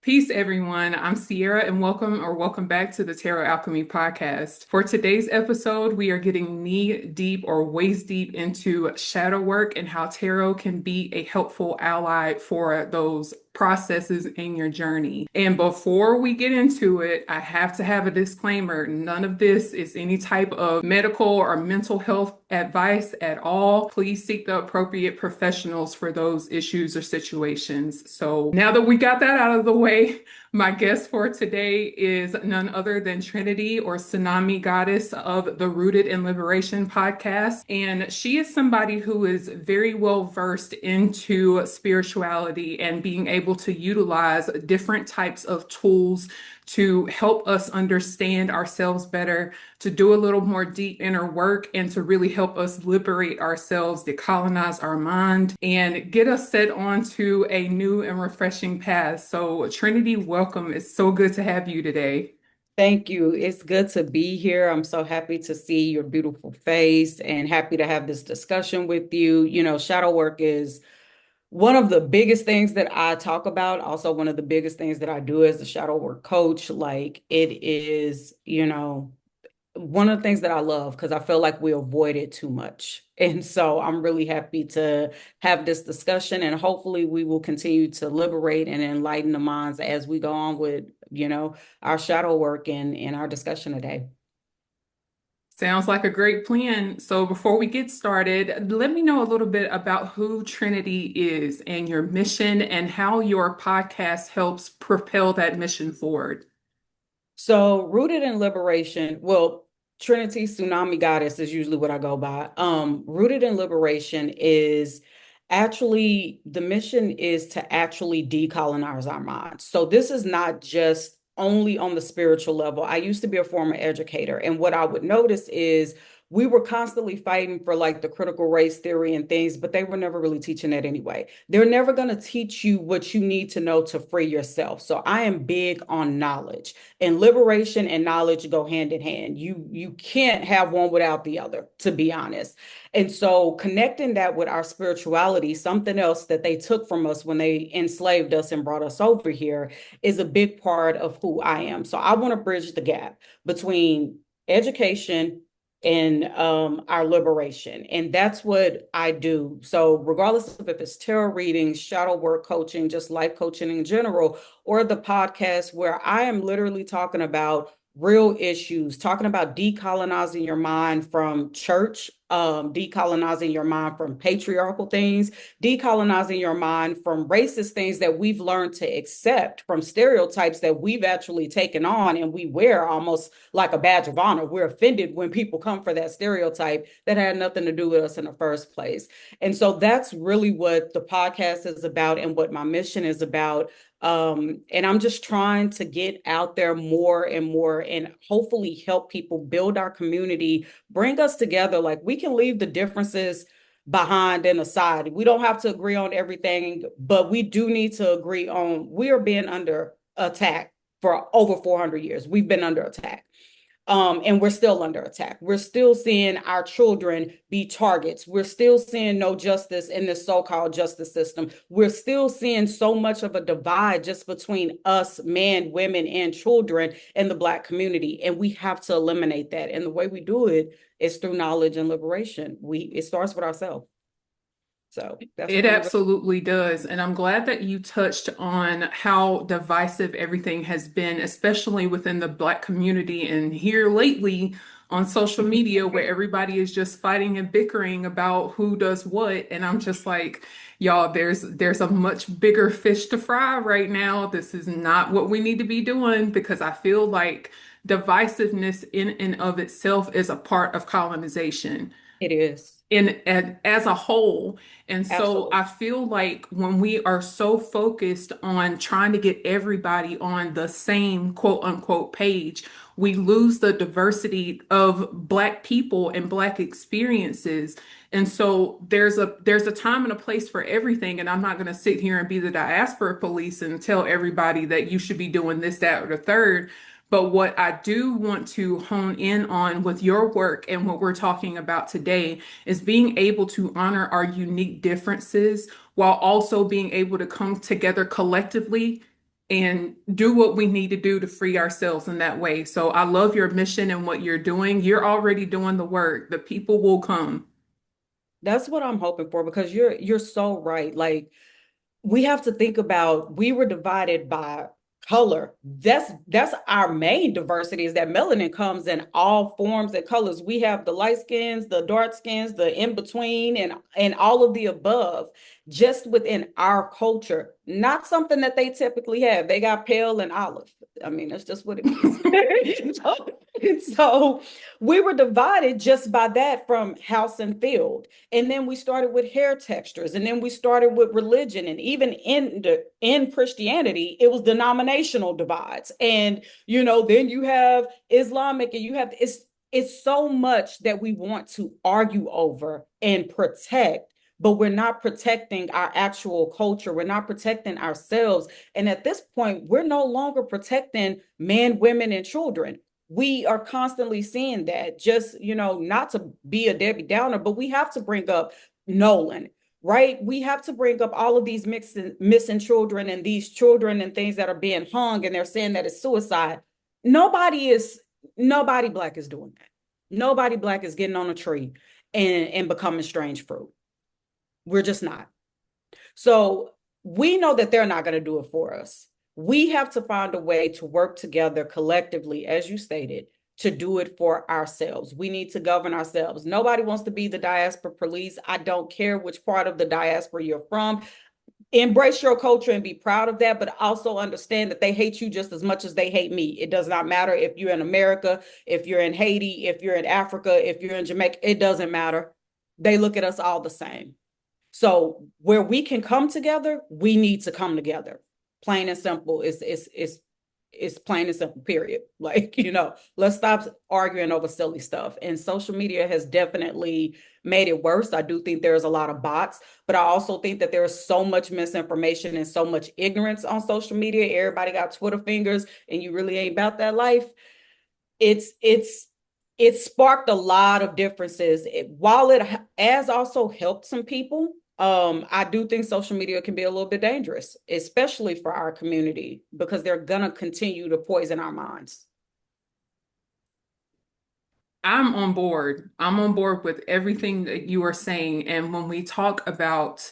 Peace, everyone. I'm Sierra, and welcome back to the Tarot Alchemy Podcast. For today's episode, we are getting knee deep or waist deep into shadow work and how tarot can be a helpful ally for those processes in your journey. And before we get into it, I have to have a disclaimer. None of this is any type of medical or mental health advice at all. Please seek the appropriate professionals for those issues or situations. So now that we got that out of the way, my guest for today is none other than Trinity, or Tsunami, goddess of the Rooted in Liberation podcast. And she is somebody who is very well versed into spirituality and being able to utilize different types of tools to help us understand ourselves better, to do a little more deep inner work, and to really help us liberate ourselves, decolonize our mind, and get us set on to a new and refreshing path. So, Trinity, welcome. It's so good to have you today. Thank you. It's good to be here. I'm so happy to see your beautiful face and happy to have this discussion with you. Shadow work is one of the biggest things that I talk about. Also, one of the biggest things that I do as a shadow work coach. Like it is, one of the things that I love because I feel like we avoid it too much. And so I'm really happy to have this discussion, and hopefully we will continue to liberate and enlighten the minds as we go on with, our shadow work and our discussion today. Sounds like a great plan. So, before we get started, let me know a little bit about who Trinity is and your mission and how your podcast helps propel that mission forward. So rooted in liberation, well, Trinity Tsunami Goddess is usually what I go by. Rooted in liberation is actually the mission is to actually decolonize our minds. So this is not just only on the spiritual level. I used to be a former educator, and what I would notice is we were constantly fighting for like the critical race theory and things, but they were never really teaching that anyway. They're never going to teach you what you need to know to free yourself. So I am big on knowledge, and liberation and knowledge go hand in hand. You can't have one without the other, to be honest. And so connecting that with our spirituality, something else that they took from us when they enslaved us and brought us over here, is a big part of who I am. So I want to bridge the gap between education and our liberation. And that's what I do. So regardless of if it's tarot readings, shadow work coaching, just life coaching in general, or the podcast where I am literally talking about real issues, talking about decolonizing your mind from church, decolonizing your mind from patriarchal things, decolonizing your mind from racist things that we've learned to accept, from stereotypes that we've actually taken on and we wear almost like a badge of honor. We're offended when people come for that stereotype that had nothing to do with us in the first place. And so that's really what the podcast is about and what my mission is about. And I'm just trying to get out there more and more and hopefully help people build our community, bring us together. Like we can leave the differences behind and aside. We don't have to agree on everything, but we do need to agree on we are being under attack for over 400 years. We've been under attack. And we're still under attack. We're still seeing our children be targets. We're still seeing no justice in this so-called justice system. We're still seeing so much of a divide just between us, men, women, and children in the Black community. And we have to eliminate that. And the way we do it is through knowledge and liberation. It starts with ourselves. So that's It really, absolutely does. And I'm glad that you touched on how divisive everything has been, especially within the Black community and here lately on social media, where everybody is just fighting and bickering about who does what. And I'm just like, y'all, there's a much bigger fish to fry right now. This is not what we need to be doing, because I feel like divisiveness in and of itself is a part of colonization it is. as a whole. And so Absolutely. I feel like when we are so focused on trying to get everybody on the same quote unquote page, we lose the diversity of Black people and Black experiences. And so there's a time and a place for everything. And I'm not going to sit here and be the diaspora police and tell everybody that you should be doing this, that, or the third. But what I do want to hone in on with your work and what we're talking about today is being able to honor our unique differences while also being able to come together collectively and do what we need to do to free ourselves in that way. So I love your mission and what you're doing. You're already doing the work. The people will come. That's what I'm hoping for because you're so right. Like we have to think about we were divided by color. That's our main diversity is that melanin comes in all forms and colors. We have the light skins, the dark skins, the in between, and all of the above just within our culture. Not something that they typically have. They got pale and olive. I mean, that's just what it is. So we were divided just by that from house and field. And then we started with hair textures, and then we started with religion, and even in Christianity, it was denominational divides. And then you have Islamic, and you have it's so much that we want to argue over and protect, but we're not protecting our actual culture. We're not protecting ourselves. And at this point, we're no longer protecting men, women, and children. We are constantly seeing that. Just, not to be a Debbie Downer, but we have to bring up Nolan, right? We have to bring up all of these missing children and these children and things that are being hung, and they're saying that it's suicide. Nobody is, nobody Black is doing that. Nobody Black is getting on a tree and becoming strange fruit. We're just not. So we know that they're not going to do it for us. We have to find a way to work together collectively, as you stated, to do it for ourselves. We need to govern ourselves. Nobody wants to be the diaspora police. I don't care which part of the diaspora you're from. Embrace your culture and be proud of that, but also understand that they hate you just as much as they hate me. It does not matter if you're in America, if you're in Haiti, if you're in Africa, if you're in Jamaica, it doesn't matter. They look at us all the same. So where we can come together, we need to come together. Plain and simple. It's plain and simple, period. Like, let's stop arguing over silly stuff. And social media has definitely made it worse. I do think there's a lot of bots, but I also think that there's so much misinformation and so much ignorance on social media. Everybody got Twitter fingers and you really ain't about that life. It sparked a lot of differences. While it has also helped some people, I do think social media can be a little bit dangerous, especially for our community, because they're gonna continue to poison our minds. I'm on board. I'm on board with everything that you are saying. And when we talk about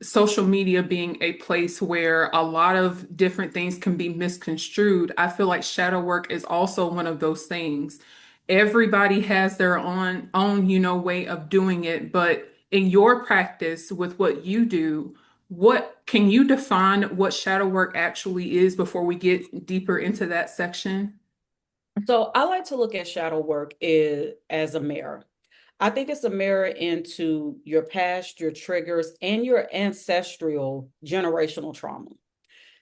social media being a place where a lot of different things can be misconstrued, I feel like shadow work is also one of those things. Everybody has their own way of doing it, but in your practice with what you do, what can you define what shadow work actually is before we get deeper into that section? So I like to look at shadow work as a mirror. I think it's a mirror into your past, your triggers, and your ancestral generational trauma.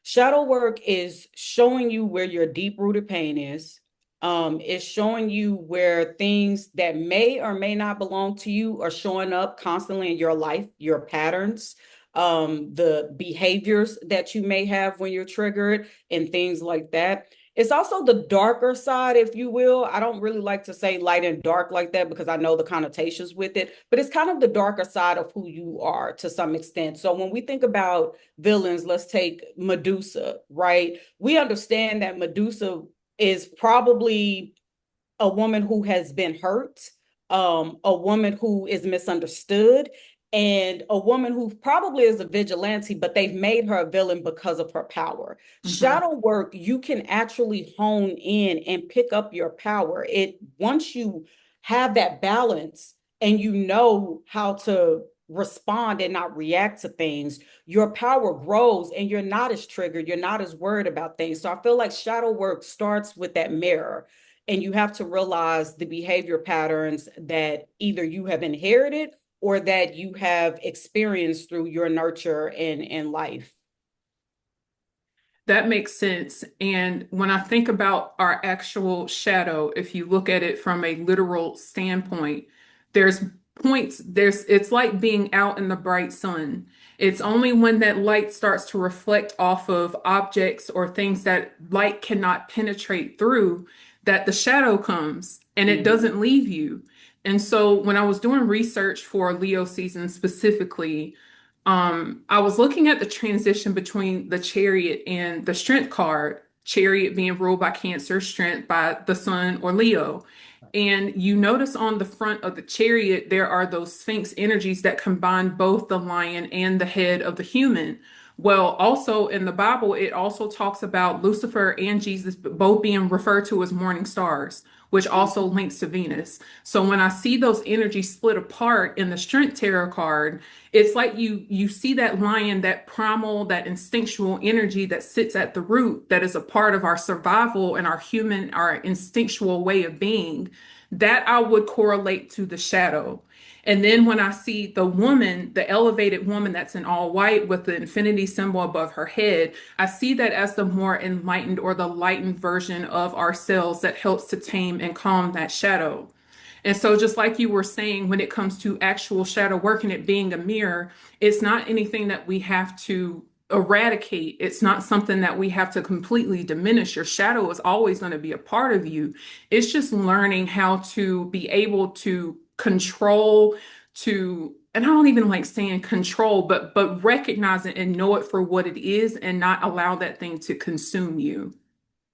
Shadow work is showing you where your deep rooted pain is. It's showing you where things that may or may not belong to you are showing up constantly in your life, your patterns, the behaviors that you may have when you're triggered, and things like that. It's also the darker side, if you will. I don't really like to say light and dark like that because I know the connotations with it, but it's kind of the darker side of who you are to some extent. So when we think about villains, let's take Medusa, right? We understand that Medusa is probably a woman who has been hurt, a woman who is misunderstood, and a woman who probably is a vigilante, but they've made her a villain because of her power. Mhm. Shadow work, you can actually hone in and pick up your power. It once you have that balance and you know how to respond and not react to things, your power grows and you're not as triggered, you're not as worried about things. So I feel like shadow work starts with that mirror, and you have to realize the behavior patterns that either you have inherited or that you have experienced through your nurture and life. That makes sense. And when I think about our actual shadow, if you look at it from a literal standpoint, there's it's like being out in the bright sun. It's only when that light starts to reflect off of objects or things that light cannot penetrate through that the shadow comes and it Mhm. doesn't leave you. And so when I was doing research for Leo season specifically, I was looking at the transition between the chariot and the strength card, chariot being ruled by Cancer, strength by the sun or Leo. And you notice on the front of the chariot, there are those sphinx energies that combine both the lion and the head of the human. Well, also in the Bible, it also talks about Lucifer and Jesus both being referred to as morning stars, which also links to Venus. So when I see those energies split apart in the Strength Tarot card, it's like you see that lion, that primal, that instinctual energy that sits at the root, that is a part of our survival and our human, our instinctual way of being. That I would correlate to the shadow. And then when I see the woman, the elevated woman that's in all white with the infinity symbol above her head, I see that as the more enlightened or the lightened version of ourselves that helps to tame and calm that shadow. And so, just like you were saying, when it comes to actual shadow work and it being a mirror, it's not anything that we have to eradicate. It's not something that we have to completely diminish. Your shadow is always going to be a part of you. It's just learning how to be able to control, and I don't even like saying control, but recognize it and know it for what it is and not allow that thing to consume you.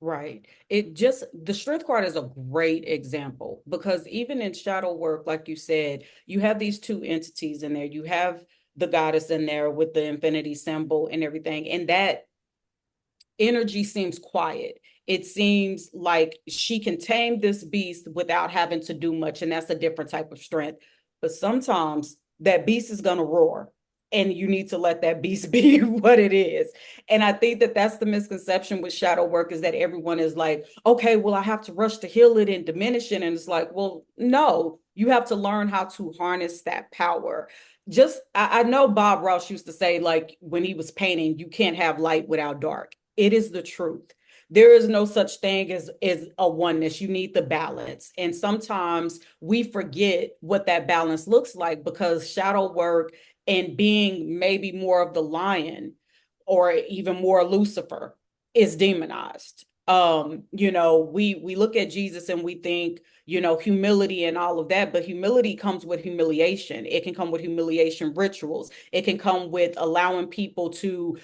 Right. It just, the strength card is a great example because even in shadow work, like you said, you have these two entities in there. You have the goddess in there with the infinity symbol and everything. And that energy seems quiet. It seems like she can tame this beast without having to do much. And that's a different type of strength. But sometimes that beast is going to roar and you need to let that beast be what it is. And I think that that's the misconception with shadow work is that everyone is like, okay, well, I have to rush to heal it and diminish it. And it's like, well, no, you have to learn how to harness that power. Just, I know Bob Ross used to say, like, when he was painting, you can't have light without dark. It is the truth. There is no such thing as a oneness. You need the balance. And sometimes we forget what that balance looks like because shadow work and being maybe more of the lion or even more Lucifer is demonized. We look at Jesus and we think, humility and all of that, but humility comes with humiliation. It can come with humiliation rituals. It can come with allowing people to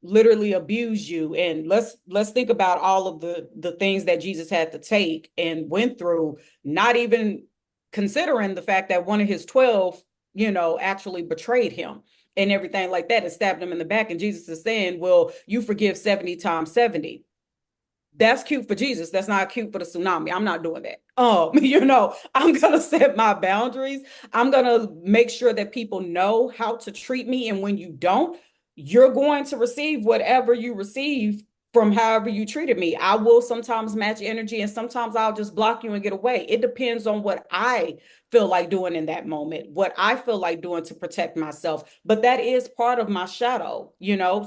literally abuse you. And let's think about all of the things that Jesus had to take and went through, not even considering the fact that one of his 12, actually betrayed him and everything like that and stabbed him in the back. And Jesus is saying, well, you forgive 70 times 70. That's cute for Jesus. That's not cute for the tsunami. I'm not doing that. I'm going to set my boundaries. I'm going to make sure that people know how to treat me. And when you don't, you're going to receive whatever you receive from however you treated me. I will sometimes match energy and sometimes I'll just block you and get away. It depends on what I feel like doing in that moment, what I feel like doing to protect myself. But that is part of my shadow.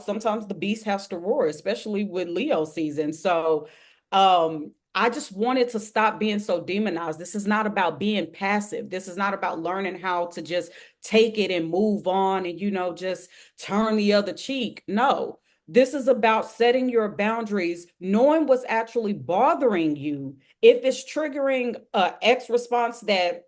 Sometimes the beast has to roar, especially with Leo season. So I just wanted to stop being so demonized. This is not about being passive. This is not about learning how to just take it and move on and, just turn the other cheek. No, this is about setting your boundaries, knowing what's actually bothering you. If it's triggering a X response that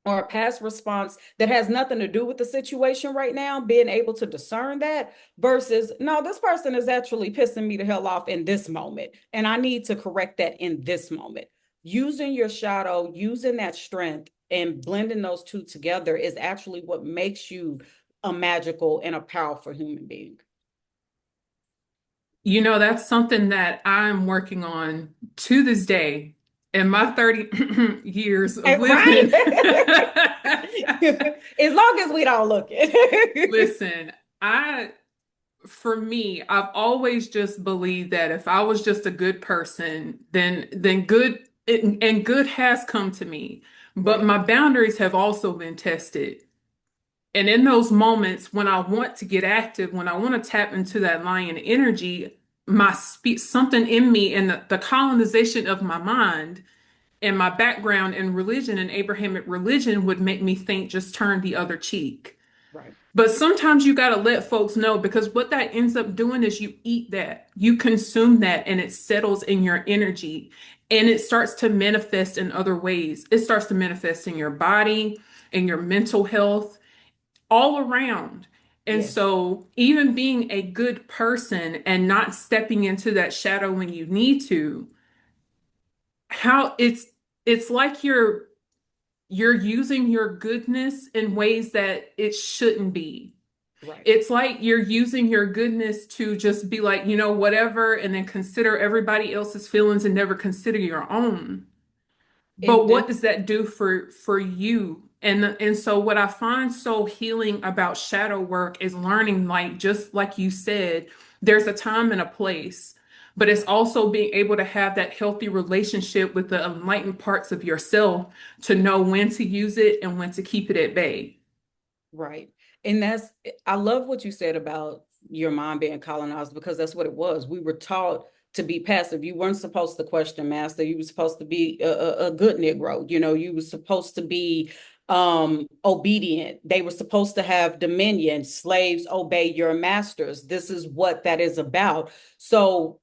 or a past response that has nothing to do with the situation right now, being able to discern that versus, no, this person is actually pissing me the hell off in this moment. And I need to correct that in this moment. Using your shadow, using that strength and blending those two together is actually what makes you a magical and a powerful human being. That's something that I'm working on to this day in my 30 years of Right? living. As long as we don't look it. Listen, I, for me, I've always just believed that if I was just a good person, then good and good has come to me. But Right, my boundaries have also been tested. And in those moments when I want to get active, when I want to tap into that lion energy, something in me and the colonization of my mind and my background in religion and Abrahamic religion would make me think just turn the other cheek. right, But sometimes you got to let folks know because what that ends up doing is you eat that, you consume that, and it settles in your energy and it starts to manifest in other ways. It starts to manifest in your body, in your mental health, all around. And Yes. so even being a good person and not stepping into that shadow when you need to, how it's like you're using your goodness in ways that it shouldn't be. Right. It's like you're using your goodness to just be like, whatever, and then consider everybody else's feelings and never consider your own. But And what this, does that do for you? And so what I find so healing about shadow work is learning, like just like you said, there's a time and a place, but it's also being able to have that healthy relationship with the enlightened parts of yourself to know when to use it and when to keep it at bay. right. And I love what you said about your mind being colonized because that's what it was. We were taught to be passive. You weren't supposed to question master. You were supposed to be a good Negro. You were supposed to be obedient. They were supposed to have dominion. Slaves obey your masters. This is what that is about. So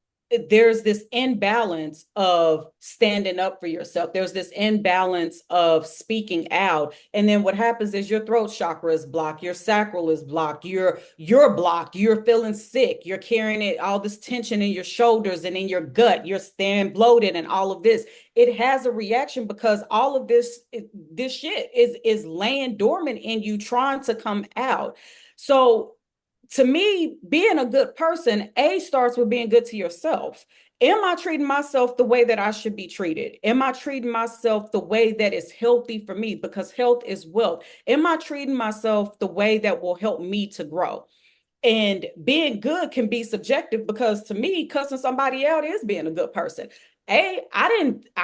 there's this imbalance of standing up for yourself. There's this imbalance of speaking out. And then what happens is your throat chakra is blocked, your sacral is blocked, you're blocked, you're feeling sick, you're carrying it, all this tension in your shoulders and in your gut, you're staying bloated and all of this. It has a reaction because all of this shit is laying dormant in you trying to come out. So to me, being a good person, A, starts with being good to yourself. Am I treating myself the way that I should be treated? Am I treating myself the way that is healthy for me? Because health is wealth. Am I treating myself the way that will help me to grow? And being good can be subjective because to me, cussing somebody out is being a good person. I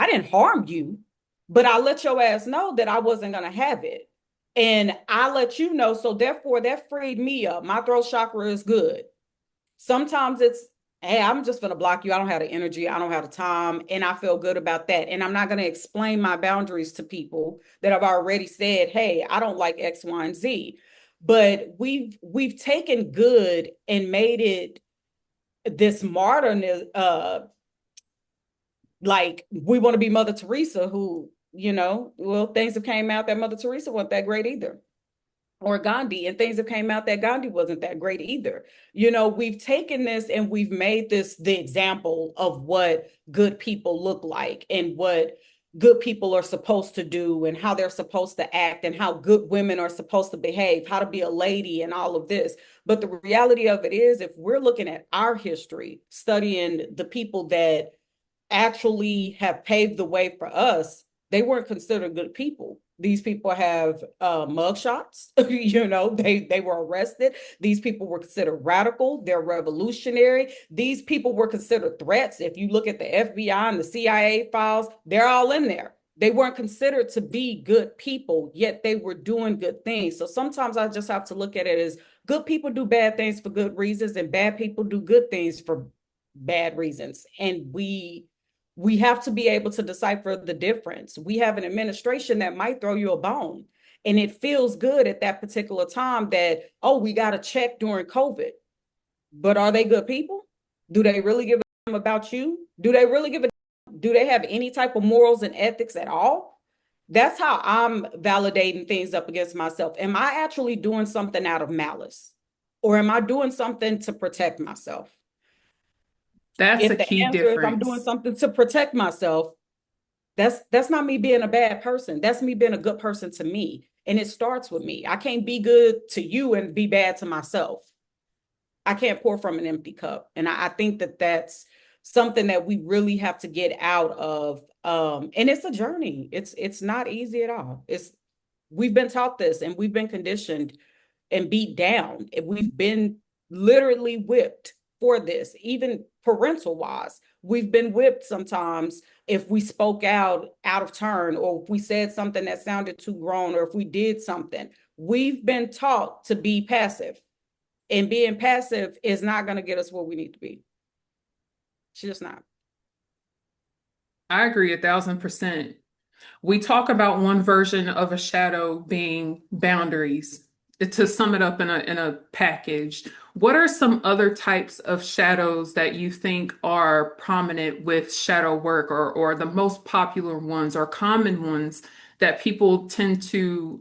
didn't harm you, but I let your ass know that I wasn't gonna have it. And I let you know, so therefore that freed me up. My throat chakra is good. Sometimes it's, hey, I'm just gonna block you. I don't have the energy, I don't have the time, and I feel good about that. And I'm not gonna explain my boundaries to people that have already said, hey, I don't like X, Y, and Z. But we've taken good and made it this modern like we want to be Mother Teresa, who, well, things have came out that Mother Teresa wasn't that great either. Or Gandhi, and things have came out that Gandhi wasn't that great either. We've taken this and we've made this the example of what good people look like and what good people are supposed to do and how they're supposed to act and how good women are supposed to behave, how to be a lady and all of this. But the reality of it is, if we're looking at our history, studying the people that actually have paved the way for us, they weren't considered good people. These people have mugshots. They were arrested. These people were considered radical. They're revolutionary. These people were considered threats. If you look at the FBI and the CIA files, they're all in there. They weren't considered to be good people, yet they were doing good things. So sometimes I just have to look at it as good people do bad things for good reasons, and bad people do good things for bad reasons. And we have to be able to decipher the difference. We have an administration that might throw you a bone, and it feels good at that particular time that, oh, we got a check during COVID. But are they good people? Do they really give a damn about you? Do they really give a damn? Do they have any type of morals and ethics at all? That's how I'm validating things up against myself. Am I actually doing something out of malice? Or am I doing something to protect myself? That's a If the key answer is I'm doing difference. something to protect myself, that's not me being a bad person. That's me being a good person to me. And it starts with me. I can't be good to you and be bad to myself. I can't pour from an empty cup. And I think that that's something that we really have to get out of. And it's a journey. It's not easy at all. We've been taught this and we've been conditioned and beat down. We've been literally whipped for this, even parental wise. We've been whipped sometimes if we spoke out of turn, or if we said something that sounded too grown, or if we did something. We've been taught to be passive, and being passive is not going to get us where we need to be. It's just not. I agree 1,000%. We talk about one version of a shadow being boundaries. To sum it up in a package, what are some other types of shadows that you think are prominent with shadow work, or the most popular ones or common ones that people tend to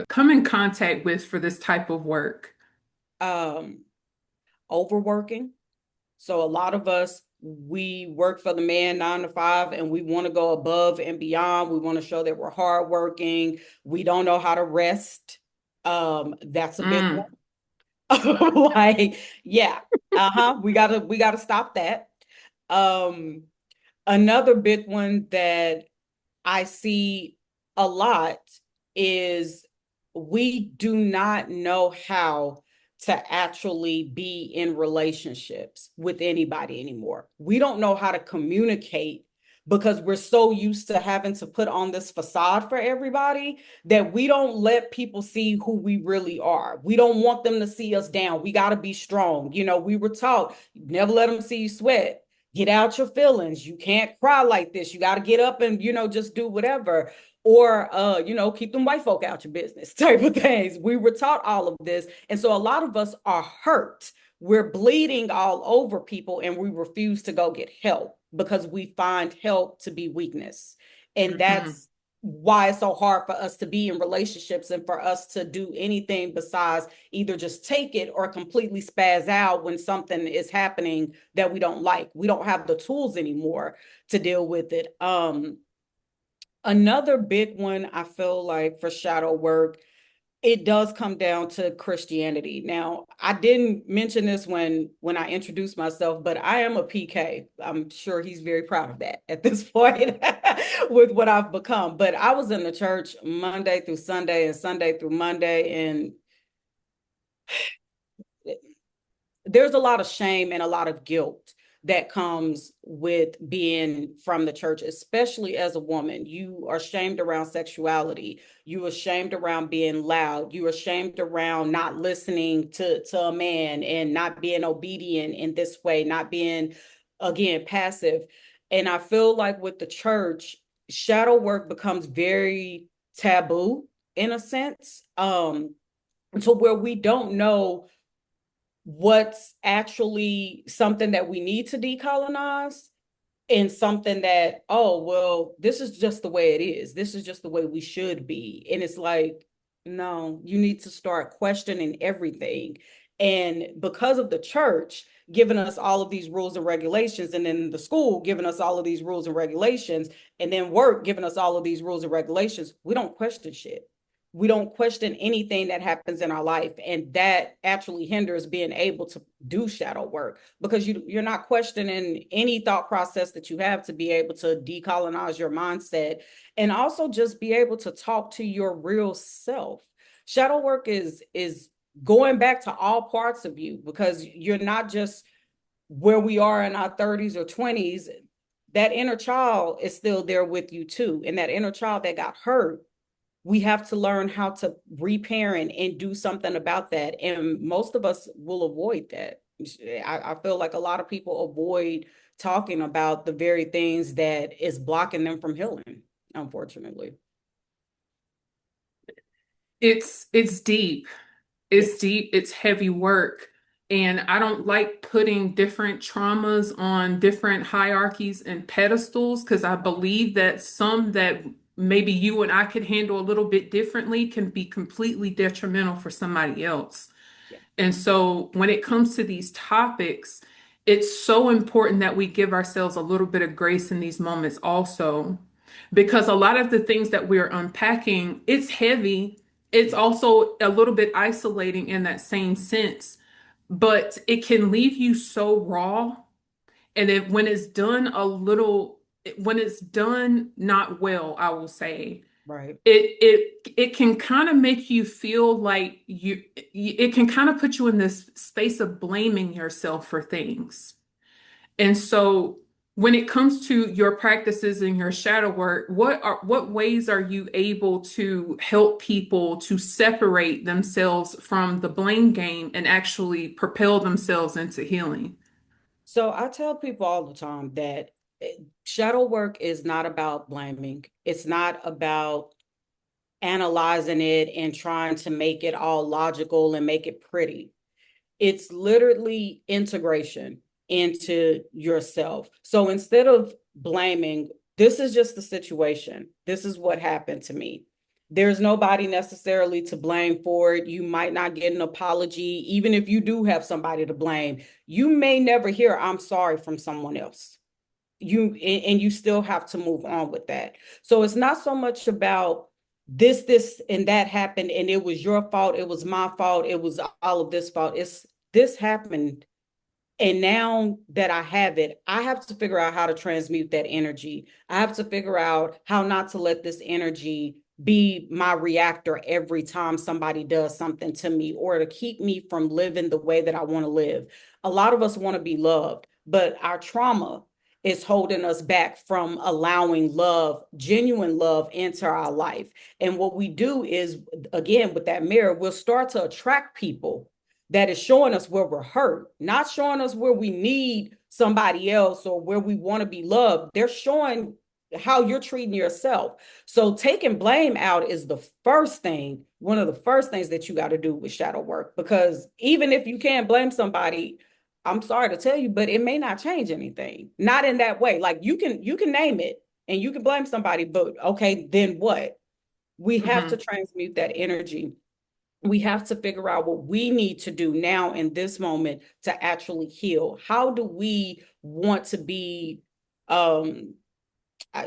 come in contact with for this type of work? Um, Overworking. So a lot of us, we work for the man 9 to 5 and we want to go above and beyond. We want to show that we're hardworking. We don't know how to rest. That's a big Mm. one. Like, yeah, we gotta stop that. Um, Another big one that I see a lot is we do not know how to actually be in relationships with anybody anymore. We don't know how to communicate because we're so used to having to put on this facade for everybody that we don't let people see who we really are. We don't want them to see us down. We got to be strong. We were taught never let them see you sweat. Get out your feelings. You can't cry like this. You got to get up and, just do whatever. Or, keep them white folk out your business type of things. We were taught all of this. And so a lot of us are hurt. We're bleeding all over people and we refuse to go get help because we find help to be weakness. And Mhm. that's why it's so hard for us to be in relationships and for us to do anything besides either just take it or completely spaz out when something is happening that we don't like. We don't have the tools anymore to deal with it. Another big one I feel like for shadow work, it does come down to Christianity. Now, I didn't mention this when I introduced myself, but I am a PK. I'm sure he's very proud of that at this point with what I've become. But I was in the church Monday through Sunday and Sunday through Monday, and there's a lot of shame and a lot of guilt that comes with being from the church, especially as a woman. You are shamed around sexuality. You are shamed around being loud. You are shamed around not listening to a man and not being obedient in this way, not being, again, passive. And I feel like with the church, shadow work becomes very taboo in a sense, to where we don't know what's actually something that we need to decolonize and something that, oh, well, this is just the way it is. This is just the way we should be. And it's like, no, you need to start questioning everything. And because of the church giving us all of these rules and regulations, and then the school giving us all of these rules and regulations, and then work giving us all of these rules and regulations, we don't question shit. We don't question anything that happens in our life, and that actually hinders being able to do shadow work because you're not questioning any thought process that you have to be able to decolonize your mindset and also just be able to talk to your real self. Shadow work is going back to all parts of you because you're not just where we are in our 30s or 20s. That inner child is still there with you too, and that inner child that got hurt, we have to learn how to reparent and do something about that. And most of us will avoid that. I feel like a lot of people avoid talking about the very things that is blocking them from healing, unfortunately. It's deep. Yeah, It's deep, it's heavy work. And I don't like putting different traumas on different hierarchies and pedestals because I believe that some that maybe you and I could handle a little bit differently can be completely detrimental for somebody else. yeah. And so when it comes to these topics, it's so important that we give ourselves a little bit of grace in these moments also, because a lot of the things that we're unpacking, it's heavy. It's Yes, also a little bit isolating in that same sense, but it can leave you so raw. And when it's done when it's done not well, I will say, right. it can kind of make you feel like it can kind of put you in this space of blaming yourself for things. And so when it comes to your practices and your shadow work, what ways are you able to help people to separate themselves from the blame game and actually propel themselves into healing? So I tell people all the time that shadow work is not about blaming. It's not about analyzing it and trying to make it all logical and make it pretty. It's literally integration into yourself. So instead of blaming, this is just the situation. This is what happened to me. There's nobody necessarily to blame for it. You might not get an apology. Even if you do have somebody to blame, you may never hear, I'm sorry from someone else. And you still have to move on with that. So it's not so much about this, and that happened, and it was your fault, it was my fault, it was all of this fault. It's this happened, and now that I have it, I have to figure out how to transmute that energy. I have to figure out how not to let this energy be my reactor every time somebody does something to me, or to keep me from living the way that I want to live. A lot of us want to be loved, but our trauma is holding us back from allowing love, genuine love, into our life. And what we do is, again, with that mirror, we'll start to attract people that is showing us where we're hurt, not showing us where we need somebody else or where we want to be loved. They're showing how you're treating yourself. So taking blame out is the first thing, one of the first things that you got to do with shadow work. Because even if you can't blame somebody, I'm sorry to tell you, but it may not change anything. Not in that way. Like you can name it and you can blame somebody, but okay, then what? We have to Hmm. transmute that energy. We have to figure out what we need to do now in this moment to actually heal. How do we want to be um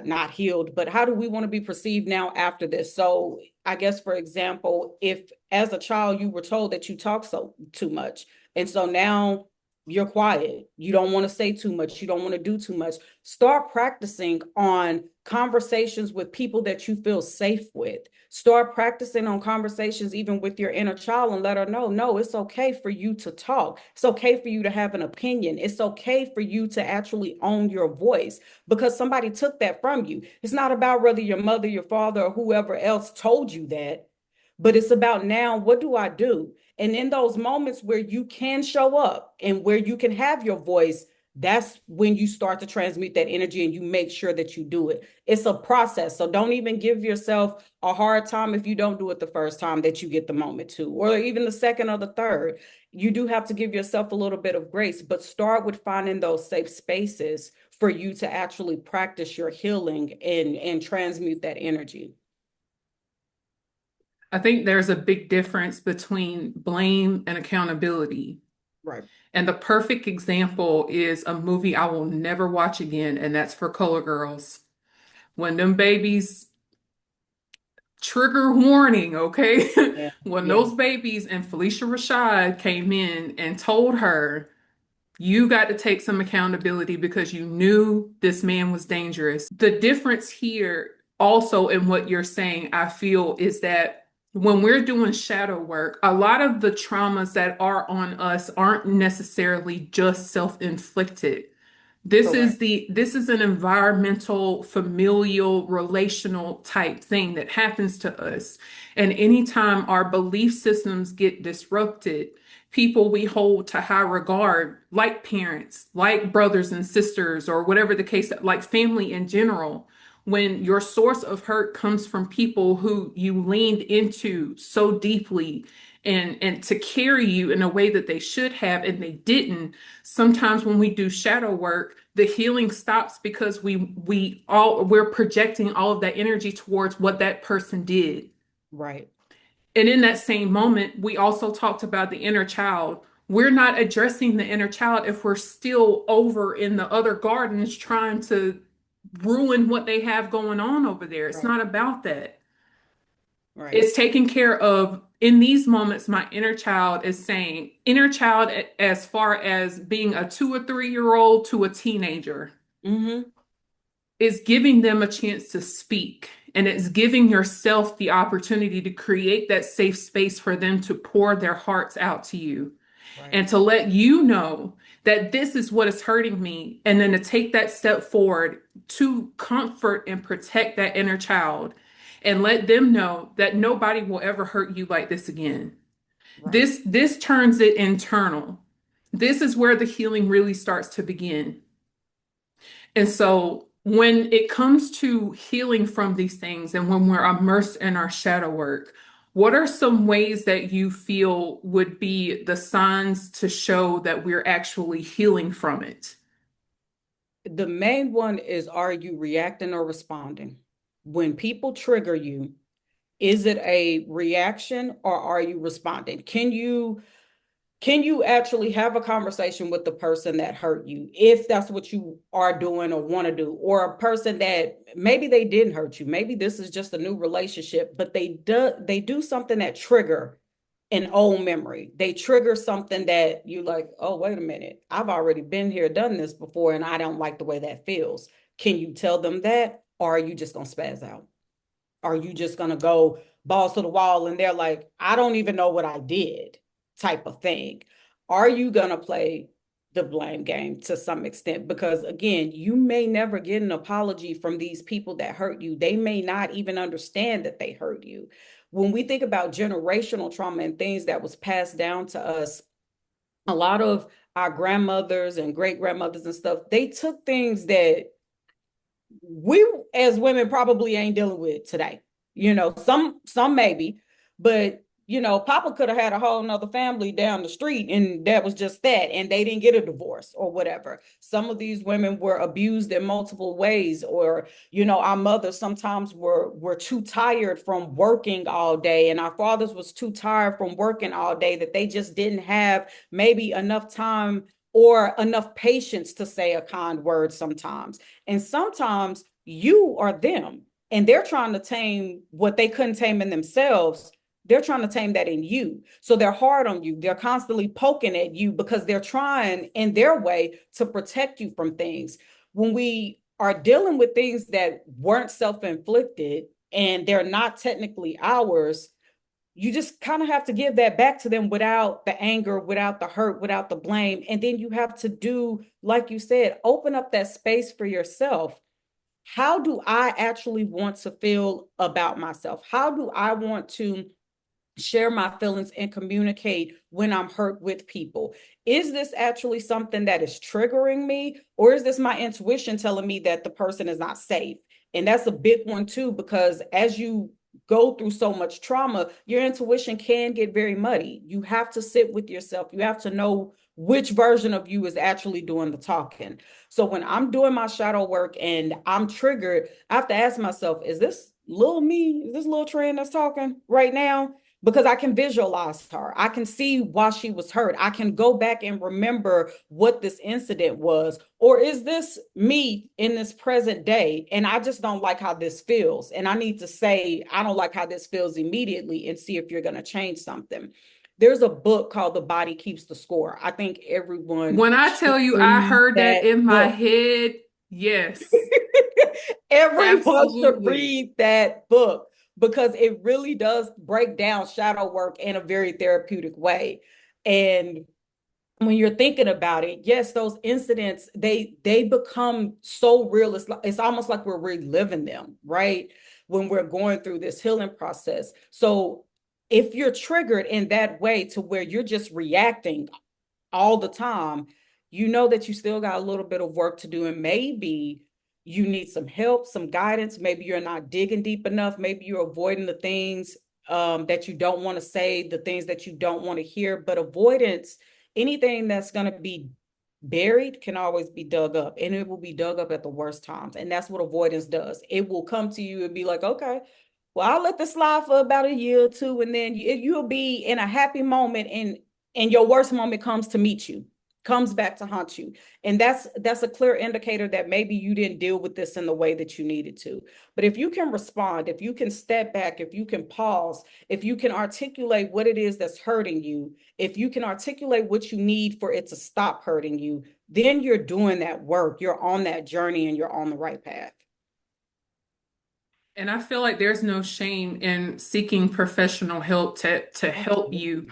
not healed, but how do we want to be perceived now after this? So I guess, for example, if as a child you were told that you talk so too much, and so now you're quiet, you don't want to say too much, you don't want to do too much, start practicing on conversations with people that you feel safe with. Start practicing on conversations even with your inner child, and let her know, no, it's okay for you to talk. It's okay for you to have an opinion. It's okay for you to actually own your voice, because somebody took that from you. It's not about whether your mother, your father, or whoever else told you that, but it's about now, what do I do? And in those moments where you can show up and where you can have your voice, that's when you start to transmute that energy, and you make sure that you do it. It's a process. So don't even give yourself a hard time if you don't do it the first time that you get the moment to, or even the second or the third. You do have to give yourself a little bit of grace, but start with finding those safe spaces for you to actually practice your healing and transmute that energy. I think there's a big difference between blame and accountability. Right. And the perfect example is a movie I will never watch again, and that's For Color Girls. When them babies, trigger warning, okay? Yeah. When Yeah. those babies and Felicia Rashad came in and told her, you got to take some accountability because you knew this man was dangerous. The difference here, also, in what you're saying, I feel, is that when we're doing shadow work, a lot of the traumas that are on us aren't necessarily just self-inflicted. Correct. This is an environmental, familial, relational type thing that happens to us. And anytime our belief systems get disrupted, people we hold to high regard, like parents, like brothers and sisters, or whatever the case, like family in general, when your source of hurt comes from people who you leaned into so deeply and to carry you in a way that they should have and they didn't. Sometimes when we do shadow work, the healing stops because we're projecting all of that energy towards what that person did. Right. And in that same moment, we also talked about the inner child. We're not addressing the inner child if we're still over in the other gardens trying to ruin what they have going on over there. It's Right. not about that. Right. It's taken care of in these moments. My inner child is saying, inner child, as far as being a 2 or 3 year old to a teenager, Mm-hmm. is giving them a chance to speak. And it's giving yourself the opportunity to create that safe space for them to pour their hearts out to you Right. and to let you know that this is what is hurting me. And then to take that step forward to comfort and protect that inner child and let them know that nobody will ever hurt you like this again. Right. This turns it internal. This is where the healing really starts to begin. And so when it comes to healing from these things and when we're immersed in our shadow work, what are some ways that you feel would be the signs to show that we're actually healing from it? The main one is, are you reacting or responding? When people trigger you, is it a reaction or are you responding? Can you actually have a conversation with the person that hurt you if that's what you are doing or want to do, or a person that maybe they didn't hurt you, maybe this is just a new relationship, but they do something that trigger an old memory. They trigger something that you like, oh, wait a minute, I've already been here, done this before, and I don't like the way that feels. Can you tell them that, or are you just gonna spaz out? Are you just going to go balls to the wall and they're like, I don't even know what I did, type of thing? Are you going to play the blame game to some extent? Because again, you may never get an apology from these people that hurt you. They may not even understand that they hurt you. When we think about generational trauma and things that was passed down to us, a lot of our grandmothers and great grandmothers and stuff, they took things that we as women probably ain't dealing with today. Some maybe, but Papa could have had a whole nother family down the street, and that was just that, and they didn't get a divorce or whatever. Some of these women were abused in multiple ways, or our mothers sometimes were too tired from working all day, and our fathers was too tired from working all day that they just didn't have maybe enough time or enough patience to say a kind word sometimes. And sometimes you are them and they're trying to tame what they couldn't tame in themselves. They're trying to tame that in you. So they're hard on you. They're constantly poking at you because they're trying in their way to protect you from things. When we are dealing with things that weren't self-inflicted and they're not technically ours, you just kind of have to give that back to them without the anger, without the hurt, without the blame. And then you have to do, like you said, open up that space for yourself. How do I actually want to feel about myself? How do I want to share my feelings and communicate when I'm hurt with people? Is this actually something that is triggering me, or is this my intuition telling me that the person is not safe? And that's a big one too, because as you go through so much trauma, your intuition can get very muddy. You have to sit with yourself. You have to know which version of you is actually doing the talking. So when I'm doing my shadow work and I'm triggered, I have to ask myself, is this little me? Is this little Trend that's talking right now? Because I can visualize her. I can see why she was hurt. I can go back and remember what this incident was. Or is this me in this present day? And I just don't like how this feels. And I need to say, I don't like how this feels immediately, and see if you're going to change something. There's a book called The Body Keeps the Score. I think everyone When I should tell you I read heard that that in my book. head, yes, Everyone should absolutely. read that book because it really does break down shadow work in a very therapeutic way. And when you're thinking about it, yes, those incidents, they become so real. It's almost like we're reliving them, right? When we're going through this healing process. So if you're triggered in that way to where you're just reacting all the time, you know that you still got a little bit of work to do. And maybe you need some help, some guidance. Maybe you're not digging deep enough. Maybe you're avoiding the things that you don't want to say, the things that you don't want to hear. But avoidance, anything that's going to be buried can always be dug up, and it will be dug up at the worst times. And that's what avoidance does. It will come to you and be like, okay, well, I'll let this slide for about a year or two, and then you'll be in a happy moment, and your worst moment comes to meet you, comes back to haunt you. And that's a clear indicator that maybe you didn't deal with this in the way that you needed to. But if you can respond, if you can step back, if you can pause, if you can articulate what it is that's hurting you, if you can articulate what you need for it to stop hurting you, then you're doing that work, you're on that journey, and you're on the right path. And I feel like there's no shame in seeking professional help to help Absolutely you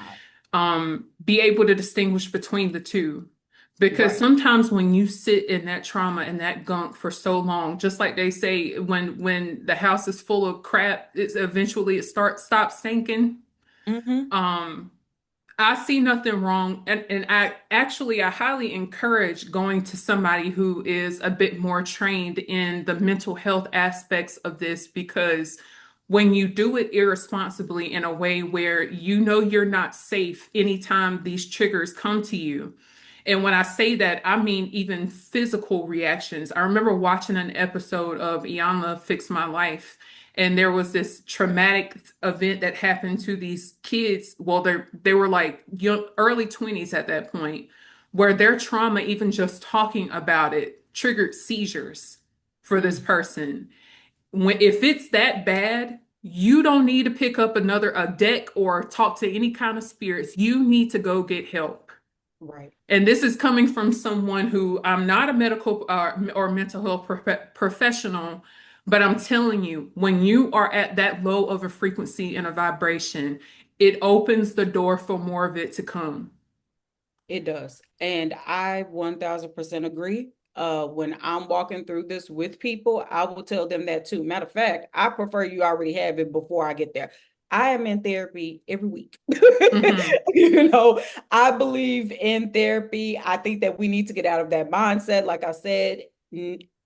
not. be able to distinguish between the two. Because Right. sometimes when you sit in that trauma and that gunk for so long, just like they say, when the house is full of crap, it's eventually it stops stinking. Mm-hmm. Um, I see nothing wrong, and I highly encourage going to somebody who is a bit more trained in the mental health aspects of this, because when you do it irresponsibly in a way where you know you're not safe anytime these triggers come to you, And when I say that, I mean even physical reactions. I remember watching an episode of Iyanla Fix My Life, and there was this traumatic event that happened to these kids. Well, they were like young, early 20s at that point, where their trauma, even just talking about it, triggered seizures for this Mm, person. If it's that bad, you don't need to pick up another a deck or talk to any kind of spirits. You need to go get help. right. And this is coming from someone who I'm not a medical or mental health professional, but I'm telling you, when you are at that low of a frequency and a vibration, it opens the door for more of it to come. It does. And I 1000% agree. When I'm walking through this with people, I will tell them that too. Matter of fact, I prefer you already have it before I get there. I am in therapy every week. Hmm. You know, I believe in therapy. I think that we need to get out of that mindset. Like I said,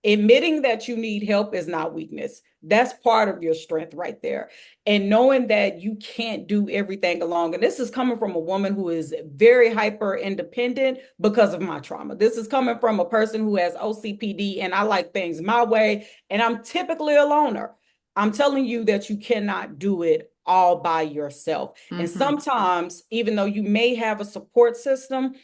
admitting that you need help is not weakness. That's part of your strength right there. And knowing that you can't do everything alone. And this is coming from a woman who is very hyper independent because of my trauma. This is coming from a person who has OCPD and I like things my way. And I'm typically a loner. I'm telling you that you cannot do it all by yourself. And Hmm. sometimes, even though you may have a support system,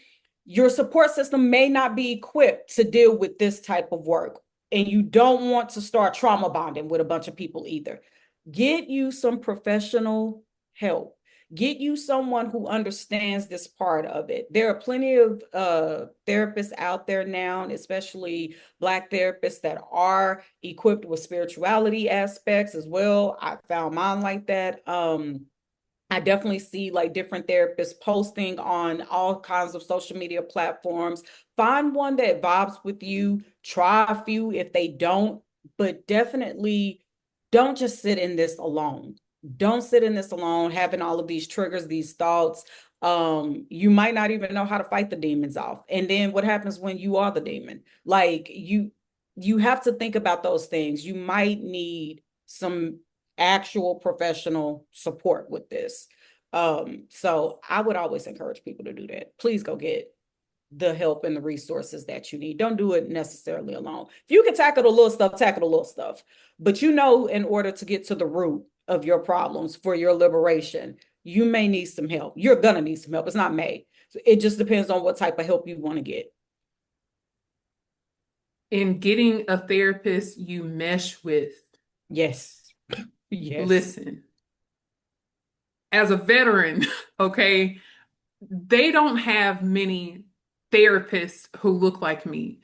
your support system may not be equipped to deal with this type of work. And you don't want to start trauma bonding with a bunch of people either. Get you some professional help. Get you someone who understands this part of it. There are plenty of therapists out there now, especially Black therapists that are equipped with spirituality aspects as well. I found mine like that. I definitely see like different therapists posting on all kinds of social media platforms. Find one that vibes with you, try a few if they don't, but definitely don't just sit in this alone. Don't sit in this alone, having all of these triggers, these thoughts. You might not even know how to fight the demons off. And then what happens when you are the demon? Like you have to think about those things. You might need some actual professional support with this. So I would always encourage people to do that. Please go get the help and the resources that you need. Don't do it necessarily alone. If you can tackle the little stuff, tackle the little stuff. But you know, in order to get to the root of your problems for your liberation, you may need some help. You're gonna need some help. It's not may. It just depends on what type of help you want to get. In getting a therapist you mesh with, Yes. Yes. listen, as a veteran, okay, they don't have many therapists who look like me.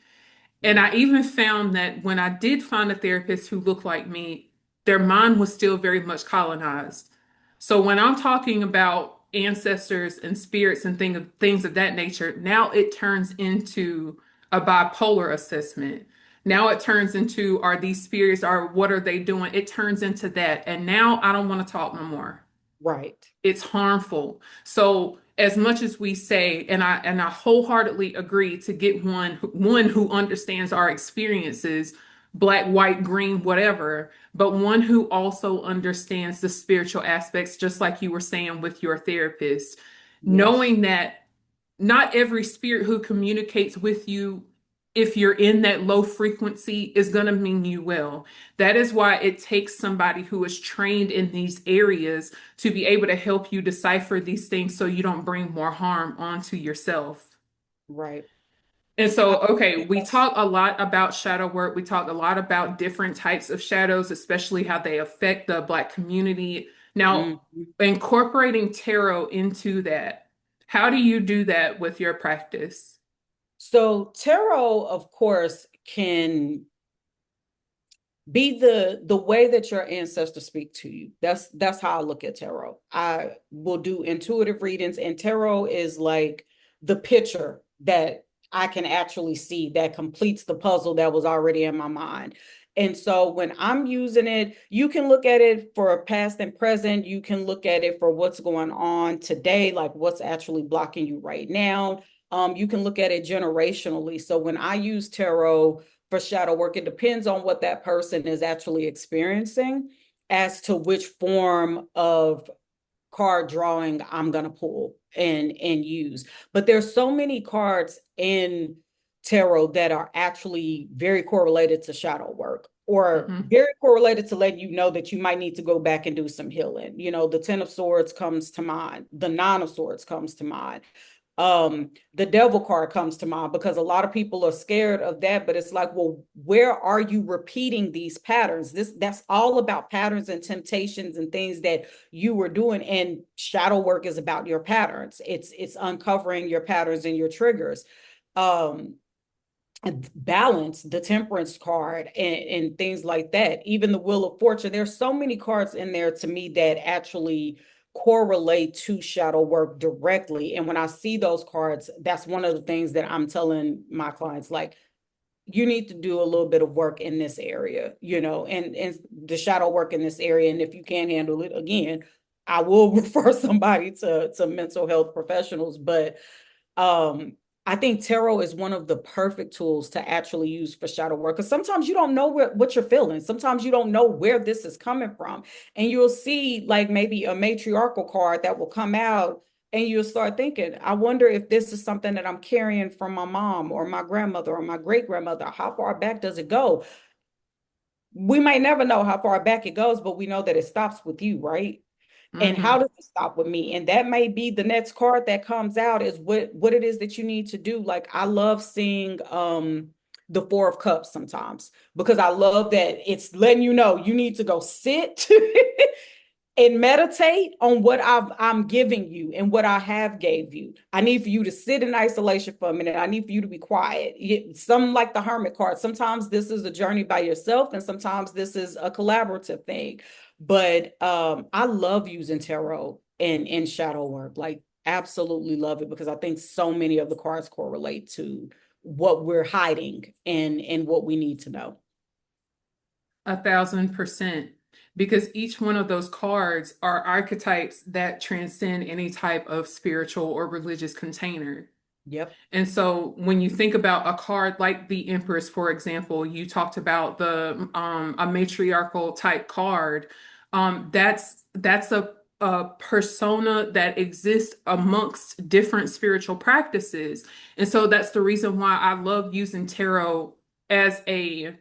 And Right. I even found that when I did find a therapist who looked like me, their mind was still very much colonized. So when I'm talking about ancestors and spirits and things of that nature, now it turns into a bipolar assessment. Now it turns into, are these spirits, are what are they doing? It turns into that. And now I don't want to talk no more. Right. It's harmful. So as much as we say, and I wholeheartedly agree to get one who understands our experiences, black, white, green, whatever, but one who also understands the spiritual aspects, just like you were saying with your therapist, Yes. knowing that not every spirit who communicates with you, if you're in that low frequency, is going to mean you well. That is why it takes somebody who is trained in these areas to be able to help you decipher these things so you don't bring more harm onto yourself. Right. And I so, okay, we Yes. talk a lot about shadow work. We talk a lot about different types of shadows, especially how they affect the Black community. Now, Mhm. incorporating tarot into that, how do you do that with your practice? So tarot, of course, can be the way that your ancestors speak to you. That's how I look at tarot. I will do intuitive readings, and tarot is like the picture that I can actually see that completes the puzzle that was already in my mind. And so when I'm using it, you can look at it for past and present. You can look at it for what's going on today, like what's actually blocking you right now. You can look at it generationally. So when I use tarot for shadow work, it depends on what that person is actually experiencing as to which form of card drawing I'm gonna pull and use. But there's so many cards in tarot that are actually very correlated to shadow work or Hmm. very correlated to letting you know that you might need to go back and do some healing. You know, the Ten of Swords comes to mind, the Nine of Swords comes to mind. The devil card comes to mind because a lot of people are scared of that, but it's like, well, where are you repeating these patterns? That's all about patterns and temptations and things that you were doing. And shadow work is about your patterns. It's uncovering your patterns and your triggers. Um, Balance, the temperance card, and things like that. Even the Wheel of Fortune. There's so many cards in there to me that actually correlate to shadow work directly. And when I see those cards, that's one of the things that I'm telling my clients, like, you need to do a little bit of work in this area, and the shadow work in this area. And if you can't handle it, again, I will refer somebody to mental health professionals. But um, I think tarot is one of the perfect tools to actually use for shadow work. Because sometimes you don't know what you're feeling. Sometimes you don't know where this is coming from. And you'll see like maybe a matriarchal card that will come out and you'll start thinking, I wonder if this is something that I'm carrying from my mom or my grandmother or my great grandmother. How far back does it go? We might never know how far back it goes, but we know that it stops with you, right? And how Hmm. does it stop with me? And that may be the next card that comes out is what it is that you need to do. Like I love seeing the Four of Cups sometimes because I love that it's letting you know you need to go sit and meditate on what I'm giving you and what I have gave you. I need for you to sit in isolation for a minute. I need for you to be quiet. Some like the Hermit card. Sometimes this is a journey by yourself, and sometimes this is a collaborative thing. But I love using tarot and shadow work. Like absolutely love it because I think so many of the cards correlate to what we're hiding and what we need to know. 1,000%. Because each one of those cards are archetypes that transcend any type of spiritual or religious container. Yep. And so when you think about a card like the Empress, for example, you talked about the a matriarchal type card. That's a persona that exists amongst different spiritual practices. And so that's the reason why I love using tarot as a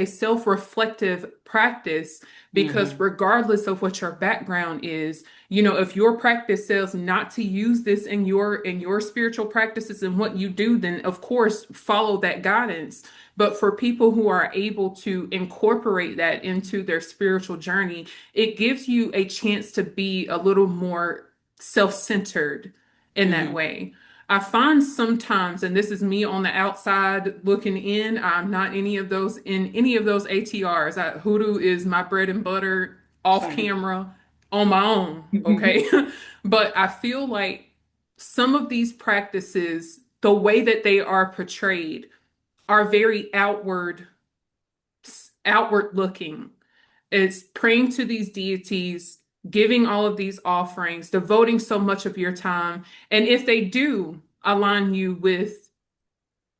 self-reflective practice, because Mm-hmm. regardless of what your background is, if your practice says not to use this in your spiritual practices and what you do, then of course follow that guidance. But for people who are able to incorporate that into their spiritual journey, it gives you a chance to be a little more self-centered in that Mm-hmm. way. I find sometimes, and this is me on the outside looking in, I'm not any of those ATRs. Hoodoo is my bread and butter off Same. camera on my own, okay? But I feel like some of these practices, the way that they are portrayed, are very outward looking. It's praying to these deities, giving all of these offerings, devoting so much of your time. And if they do align you with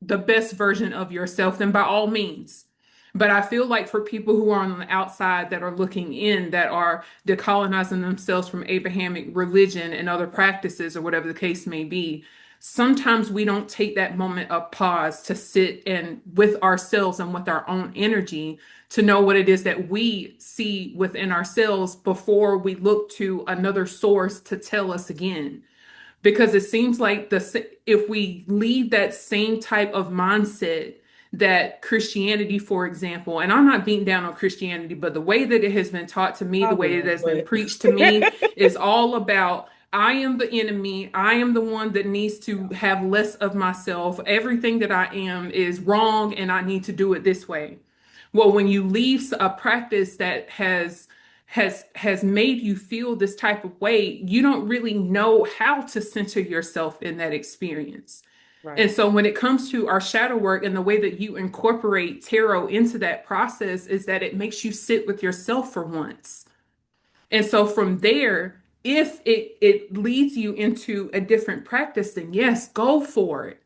the best version of yourself, then by all means. But I feel like for people who are on the outside that are looking in, that are decolonizing themselves from Abrahamic religion and other practices or whatever the case may be, sometimes we don't take that moment of pause to sit and with ourselves and with our own energy to know what it is that we see within ourselves before we look to another source to tell us again. Because it seems like if we leave that same type of mindset that Christianity, for example, and I'm not beating down on Christianity, but the way that it has been taught to me, I the way will, that has been but preached to me, is all about I am the enemy. I am the one that needs to have less of myself. Everything that I am is wrong, and I need to do it this way. Well, when you leave a practice that has made you feel this type of way, you don't really know how to center yourself in that experience. right. And so when it comes to our shadow work and the way that you incorporate tarot into that process is that it makes you sit with yourself for once. And so from there, if it leads you into a different practice, then yes, go for it.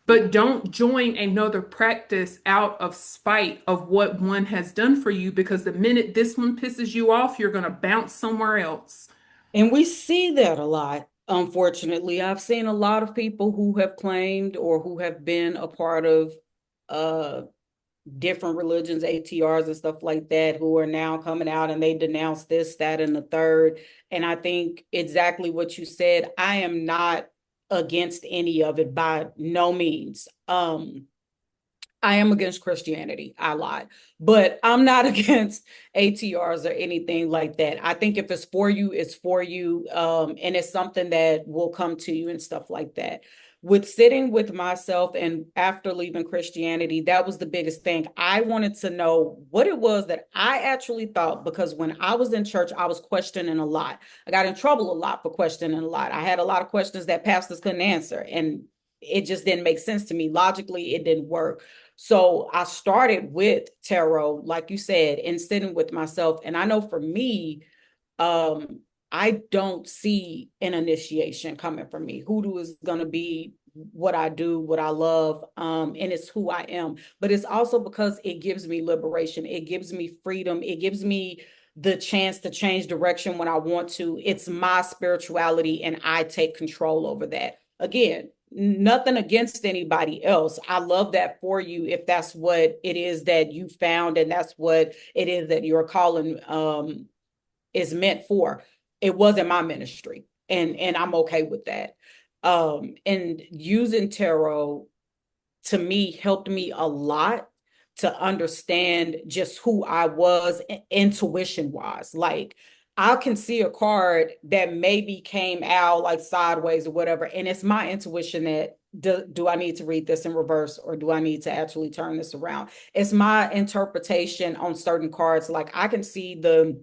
But don't join another practice out of spite of what one has done for you, because the minute this one pisses you off, you're going to bounce somewhere else. And we see that a lot. Unfortunately, I've seen a lot of people who have claimed or who have been a part of uh different religions, ATRs and stuff like that, who are now coming out and they denounce this, that, and the third. And I think exactly what you said. I am not against any of it by no means. I am against Christianity. I lied, but I'm not against ATRs or anything like that. I think if it's for you, it's for you. And it's something that will come to you and stuff like that. With sitting with myself and after leaving Christianity, that was the biggest thing. I wanted to know what it was that I actually thought, because when I was in church, I was questioning a lot. I got in trouble a lot for questioning a lot. I had a lot of questions that pastors couldn't answer, and it just didn't make sense to me. Logically, it didn't work. So I started with tarot, like you said, and sitting with myself. And I know for me, um, I don't see an initiation coming from me. Hoodoo is going to be what I do, what I love, and it's who I am. But it's also because it gives me liberation. It gives me freedom. It gives me the chance to change direction when I want to. It's my spirituality, and I take control over that. Again, nothing against anybody else. I love that for you if that's what it is that you found and that's what it is that your calling is meant for. It wasn't my ministry, and I'm okay with that. And using tarot to me helped me a lot to understand just who I was intuition wise. Like I can see a card that maybe came out like sideways or whatever, and it's my intuition that do I need to read this in reverse or do I need to actually turn this around? It's my interpretation on certain cards. Like I can see the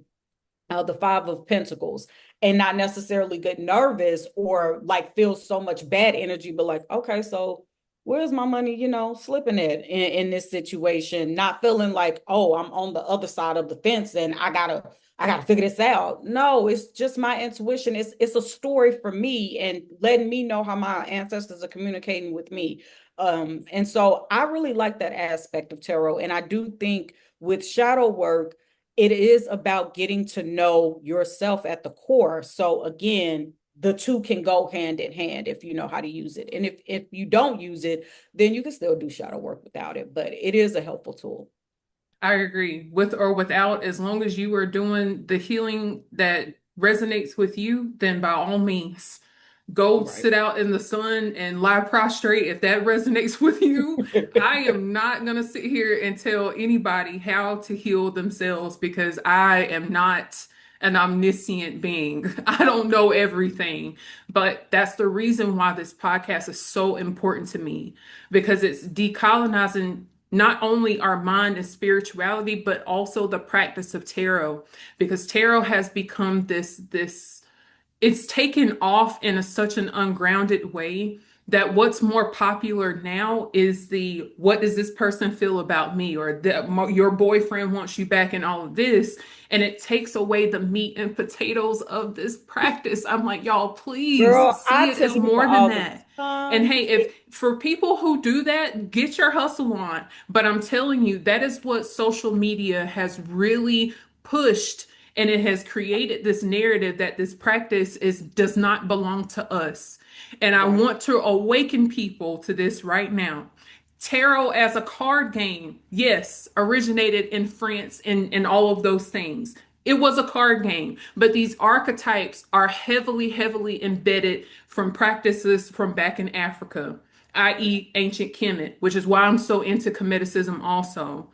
Five of Pentacles and not necessarily get nervous or like feel so much bad energy, but like, okay, so where's my money, slipping at in this situation, not feeling like, oh, I'm on the other side of the fence and I gotta figure this out. No, it's just my intuition. It's a story for me and letting me know how my ancestors are communicating with me. And so I really like that aspect of tarot. And I do think with shadow work, it is about getting to know yourself at the core. So again, the two can go hand in hand if you know how to use it. And if you don't use it, then you can still do shadow work without it, but it is a helpful tool. I agree. With or without, as long as you are doing the healing that resonates with you, then by all means, go Right. sit out in the sun and lie prostrate if that resonates with you. I am not going to sit here and tell anybody how to heal themselves because I am not an omniscient being. I don't know everything, but that's the reason why this podcast is so important to me because it's decolonizing not only our mind and spirituality, but also the practice of tarot because tarot has become this it's taken off in such an ungrounded way that what's more popular now is the what does this person feel about me or your boyfriend wants you back and all of this, and it takes away the meat and potatoes of this practice. I'm like, y'all, please Girl, see I it tell as people more than all the that. And time. hey, if for people who do that, get your hustle on. But I'm telling you, that is what social media has really pushed, and it has created this narrative that this practice is does not belong to us. And I Right. want to awaken people to this right now. Tarot as a card game, yes, originated in France and all of those things. It was a card game, but these archetypes are heavily, heavily embedded from practices from back in Africa, i.e., ancient Kemet, which is why I'm so into Cometicism also.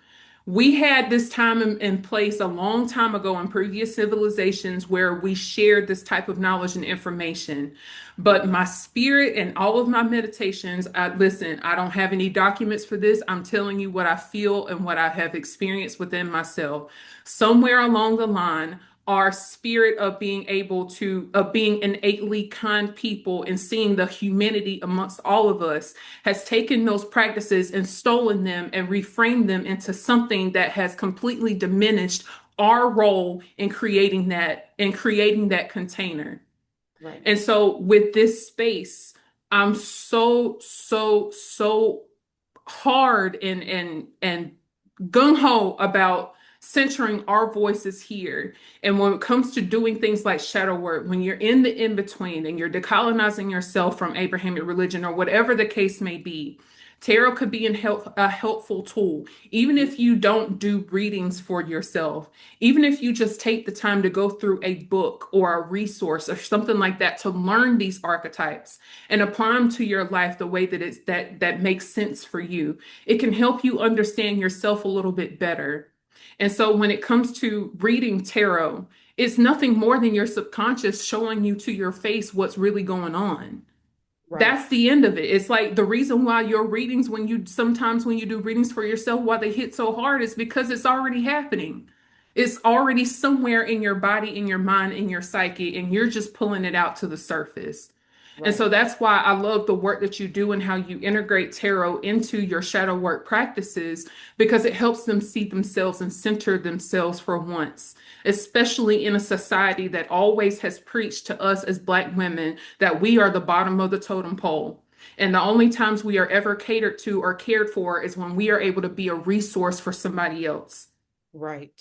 We had this time in place a long time ago in previous civilizations where we shared this type of knowledge and information. But my spirit and all of my meditations, listen, I don't have any documents for this. I'm telling you what I feel and what I have experienced within myself. Somewhere along the line, our spirit of being able to of being innately kind people and seeing the humanity amongst all of us has taken those practices and stolen them and reframed them into something that has completely diminished our role in creating that container. Right. And so with this space, I'm so hard and gung ho about centering our voices here. And when it comes to doing things like shadow work, when you're in the in between and you're decolonizing yourself from Abrahamic religion or whatever the case may be, tarot could be a helpful tool. Even if you don't do readings for yourself, even if you just take the time to go through a book or a resource or something like that to learn these archetypes and apply them to your life the way that makes sense for you, it can help you understand yourself a little bit better. And so when it comes to reading tarot, it's nothing more than your subconscious showing you to your face what's really going on. Right. That's the end of it. It's like the reason why your readings, sometimes when you do readings for yourself, why they hit so hard is because it's already happening. It's already somewhere in your body, in your mind, in your psyche, and you're just pulling it out to the surface. And Right. so that's why I love the work that you do and how you integrate tarot into your shadow work practices because it helps them see themselves and center themselves for once, especially in a society that always has preached to us as Black women that we are the bottom of the totem pole. And the only times we are ever catered to or cared for is when we are able to be a resource for somebody else. Right.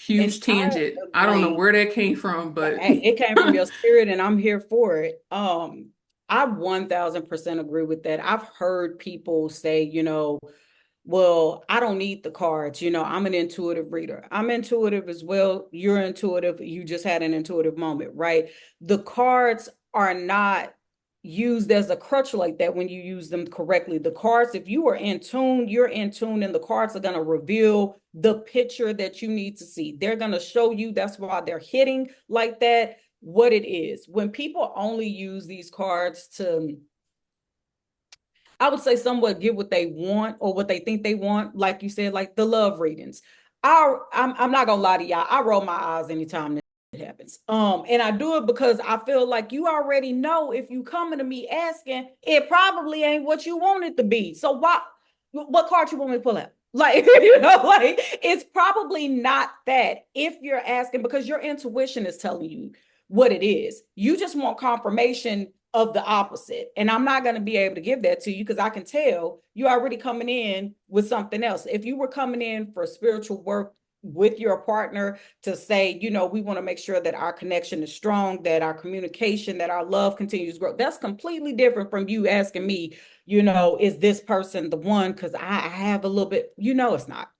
And Huge I tangent. I don't know agree. where that came from, but It came from your spirit, and I'm here for it. I 1000% agree with that. I've heard people say, well, I don't need the cards. I'm an intuitive reader. I'm intuitive as well. You're intuitive. You just had an intuitive moment, right? The cards are not used as a crutch like that when you use them correctly. The cards, if you are in tune, you're in tune, and the cards are going to reveal the picture that you need to see. They're going to show you, that's why they're hitting like that, what it is. When people only use these cards to, I would say, somewhat get what they want or what they think they want, like you said, like the love readings. I'm not gonna lie to y'all. I roll my eyes anytime it happens. And I do it because I feel like you already know if you coming to me asking, it probably ain't what you want it to be. So what card you want me to pull out? Like, like it's probably not that if you're asking because your intuition is telling you what it is. You just want confirmation of the opposite. And I'm not going to be able to give that to you because I can tell you already coming in with something else. If you were coming in for spiritual work with your partner to say, we want to make sure that our connection is strong, that our communication, that our love continues to grow, that's completely different from you asking me, is this person the one? Because I have a little bit, it's not.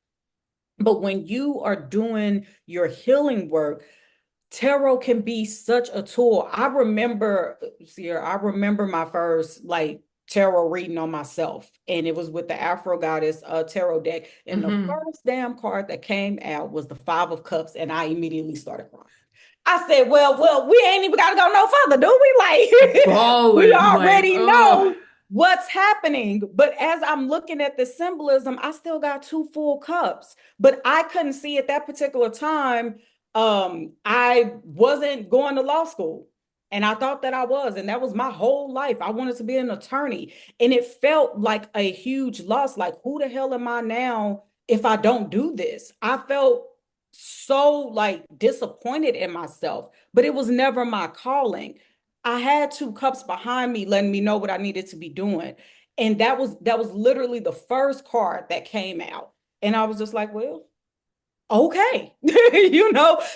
But when you are doing your healing work, tarot can be such a tool. I remember my first like tarot reading on myself, and it was with the Afro Goddess tarot deck. And the mhm. first damn card that came out was the Five of Cups, and I immediately started crying. I said, well, we ain't even got to go no further, do we? Like, we Bawling, like, already oh, know what's happening. But as I'm looking at the symbolism, I still got two full cups. But I couldn't see at that particular time. I wasn't going to law school. And I thought that I was, and that was my whole life. I wanted to be an attorney. And it felt like a huge loss. Like, who the hell am I now if I don't do this? I felt so like disappointed in myself, but it was never my calling. I had two cups behind me letting me know what I needed to be doing. And that was literally the first card that came out. And I was just like, well, okay.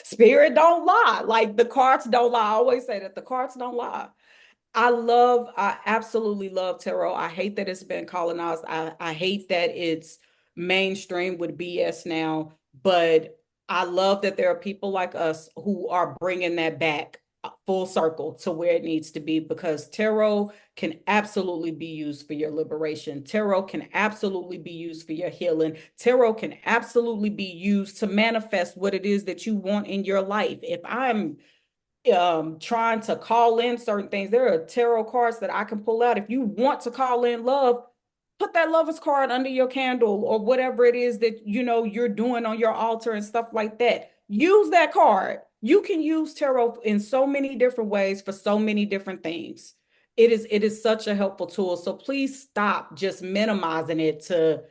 Spirit don't lie. Like the cards don't lie. I always say that the cards don't lie. I absolutely love tarot. I hate that it's been colonized. I hate that it's mainstream with BS now, but I love that there are people like us who are bringing that back full circle to where it needs to be because tarot can absolutely be used for your liberation. Tarot can absolutely be used for your healing. Tarot can absolutely be used to manifest what it is that you want in your life. If I'm trying to call in certain things, there are tarot cards that I can pull out. If you want to call in love, put that lover's card under your candle or whatever it is that you're doing on your altar and stuff like that. Use that card. You can use tarot in so many different ways for so many different things. It is such a helpful tool. So please stop just minimizing it to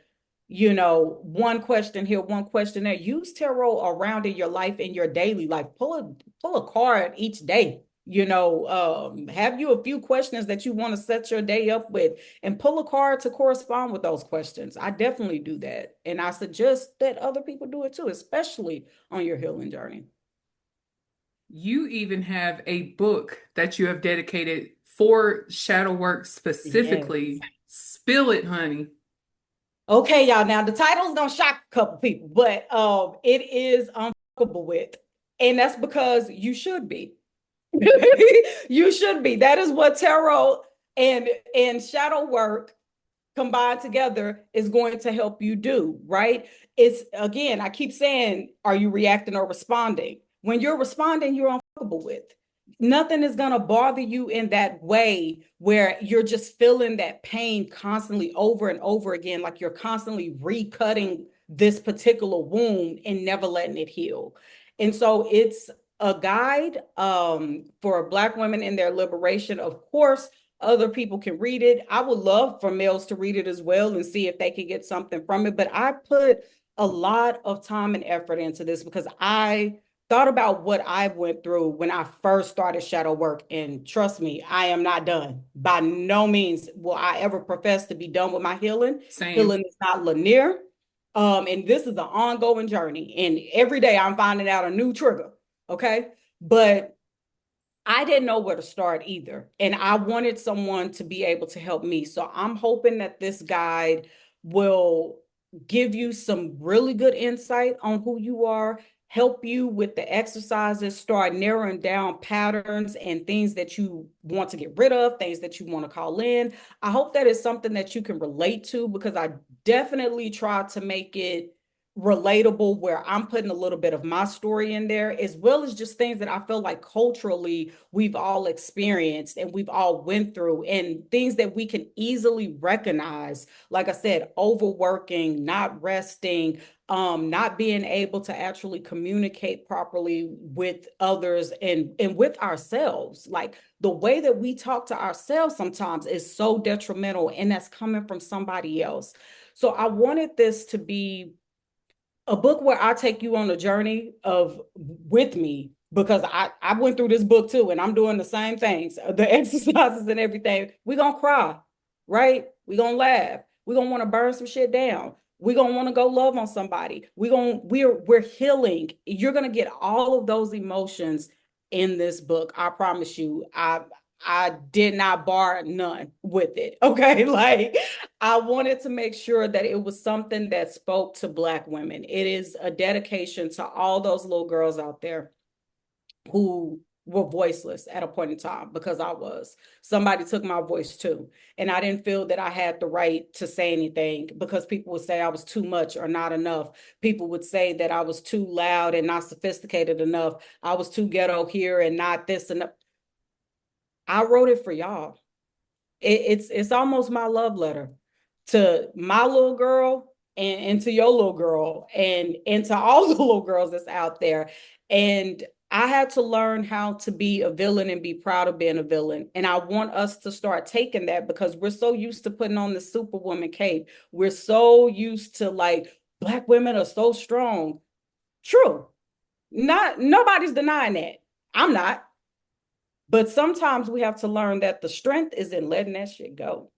one question here, one question there. Use tarot around in your life, in your daily life. Pull a card each day. Have you a few questions that you want to set your day up with and pull a card to correspond with those questions. I definitely do that. And I suggest that other people do it too, especially on your healing journey. You even have a book that you have dedicated for shadow work Yes. specifically. Spill it, honey. Okay, y'all. Now the title's gonna shock a couple people, but it is unfuckable with, and that's because you should be. You should be. That is what tarot and shadow work combined together is going to help you do, right? It's again, I keep saying, are you reacting or responding? When you're responding, you're unfuckable with. Nothing is going to bother you in that way where you're just feeling that pain constantly over and over again, like you're constantly recutting this particular wound and never letting it heal. And so it's a guide for Black women in their liberation. Of course, other people can read it. I would love for males to read it as well and see if they can get something from it. But I put a lot of time and effort into this because I thought about what I went through when I first started shadow work. And trust me, I am not done. By no means will I ever profess to be done with my healing. Same. Healing is not linear. And this is an ongoing journey. And every day I'm finding out a new trigger. Okay. But I didn't know where to start either. And I wanted someone to be able to help me. So I'm hoping that this guide will give you some really good insight on who you are, help you with the exercises, start narrowing down patterns and things that you want to get rid of, things that you want to call in. I hope that is something that you can relate to because I definitely try to make it relatable where I'm putting a little bit of my story in there, as well as just things that I feel like culturally we've all experienced and we've all went through and things that we can easily recognize. Like I said, overworking, not resting, not being able to actually communicate properly with others and with ourselves. Like the way that we talk to ourselves sometimes is so detrimental, and that's coming from somebody else. So I wanted this to be a book where I take you on a journey of with me because I went through this book too and I'm doing the same things, the exercises and everything. We're gonna cry, right? We're gonna laugh. We're gonna want to burn some shit down. We're gonna want to go love on somebody. We're healing. You're gonna get all of those emotions in this book. I promise you. I did not bar none with it. Okay. Like I wanted to make sure that it was something that spoke to Black women. It is a dedication to all those little girls out there who were voiceless at a point in time because I was. Somebody took my voice too. And I didn't feel that I had the right to say anything because people would say I was too much or not enough. People would say that I was too loud and not sophisticated enough. I was too ghetto here and not this enough. I wrote it for y'all. It's almost my love letter to my little girl and to your little girl and to all the little girls that's out there. And I had to learn how to be a villain and be proud of being a villain. And I want us to start taking that because we're so used to putting on the superwoman cape. We're so used to like Black women are so strong. True. Not nobody's denying that. I'm not. But sometimes we have to learn that the strength is in letting that shit go.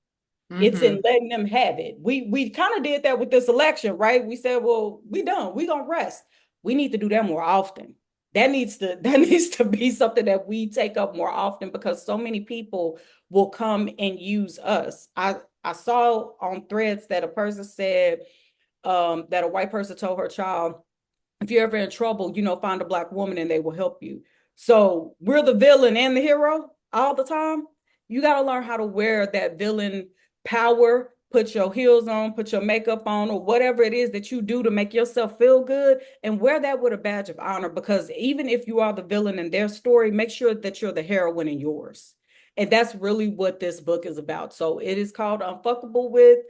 It's in Mm-hmm. letting them have it. We kind of did that with this election, right? We said, well, we done. We gonna rest. We need to do that more often. That needs to be something that we take up more often because so many people will come and use us. I saw on threads that a person said that a white person told her child, if you're ever in trouble, find a Black woman and they will help you. So we're the villain and the hero all the time. You got to learn how to wear that villain power, put your heels on, put your makeup on, or whatever it is that you do to make yourself feel good, and wear that with a badge of honor. Because even if you are the villain in their story, make sure that you're the heroine in yours. And that's really what this book is about. So it is called Unfuckable with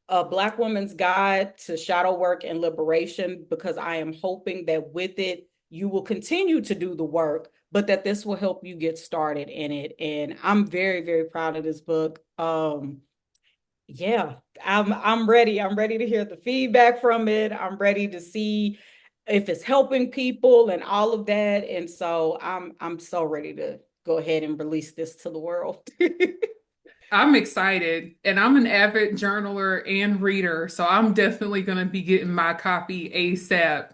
a Black woman's guide to shadow work and liberation, because I am hoping that with it, you will continue to do the work, but that this will help you get started in it. And I'm very, very proud of this book. Yeah, I'm ready. I'm ready to hear the feedback from it. I'm ready to see if it's helping people and all of that. And so I'm so ready to go ahead and release this to the world. I'm excited, and I'm an avid journaler and reader, so I'm definitely going to be getting my copy ASAP.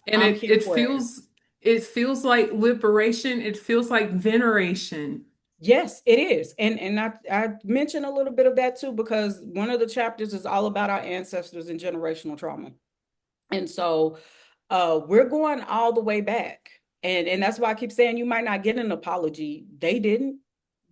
And I'm it here it for it. feels like liberation. It feels like veneration. Yes, it is. And I mentioned a little bit of that too, because one of the chapters is all about our ancestors and generational trauma. And so we're going all the way back. And that's why I keep saying you might not get an apology. They didn't.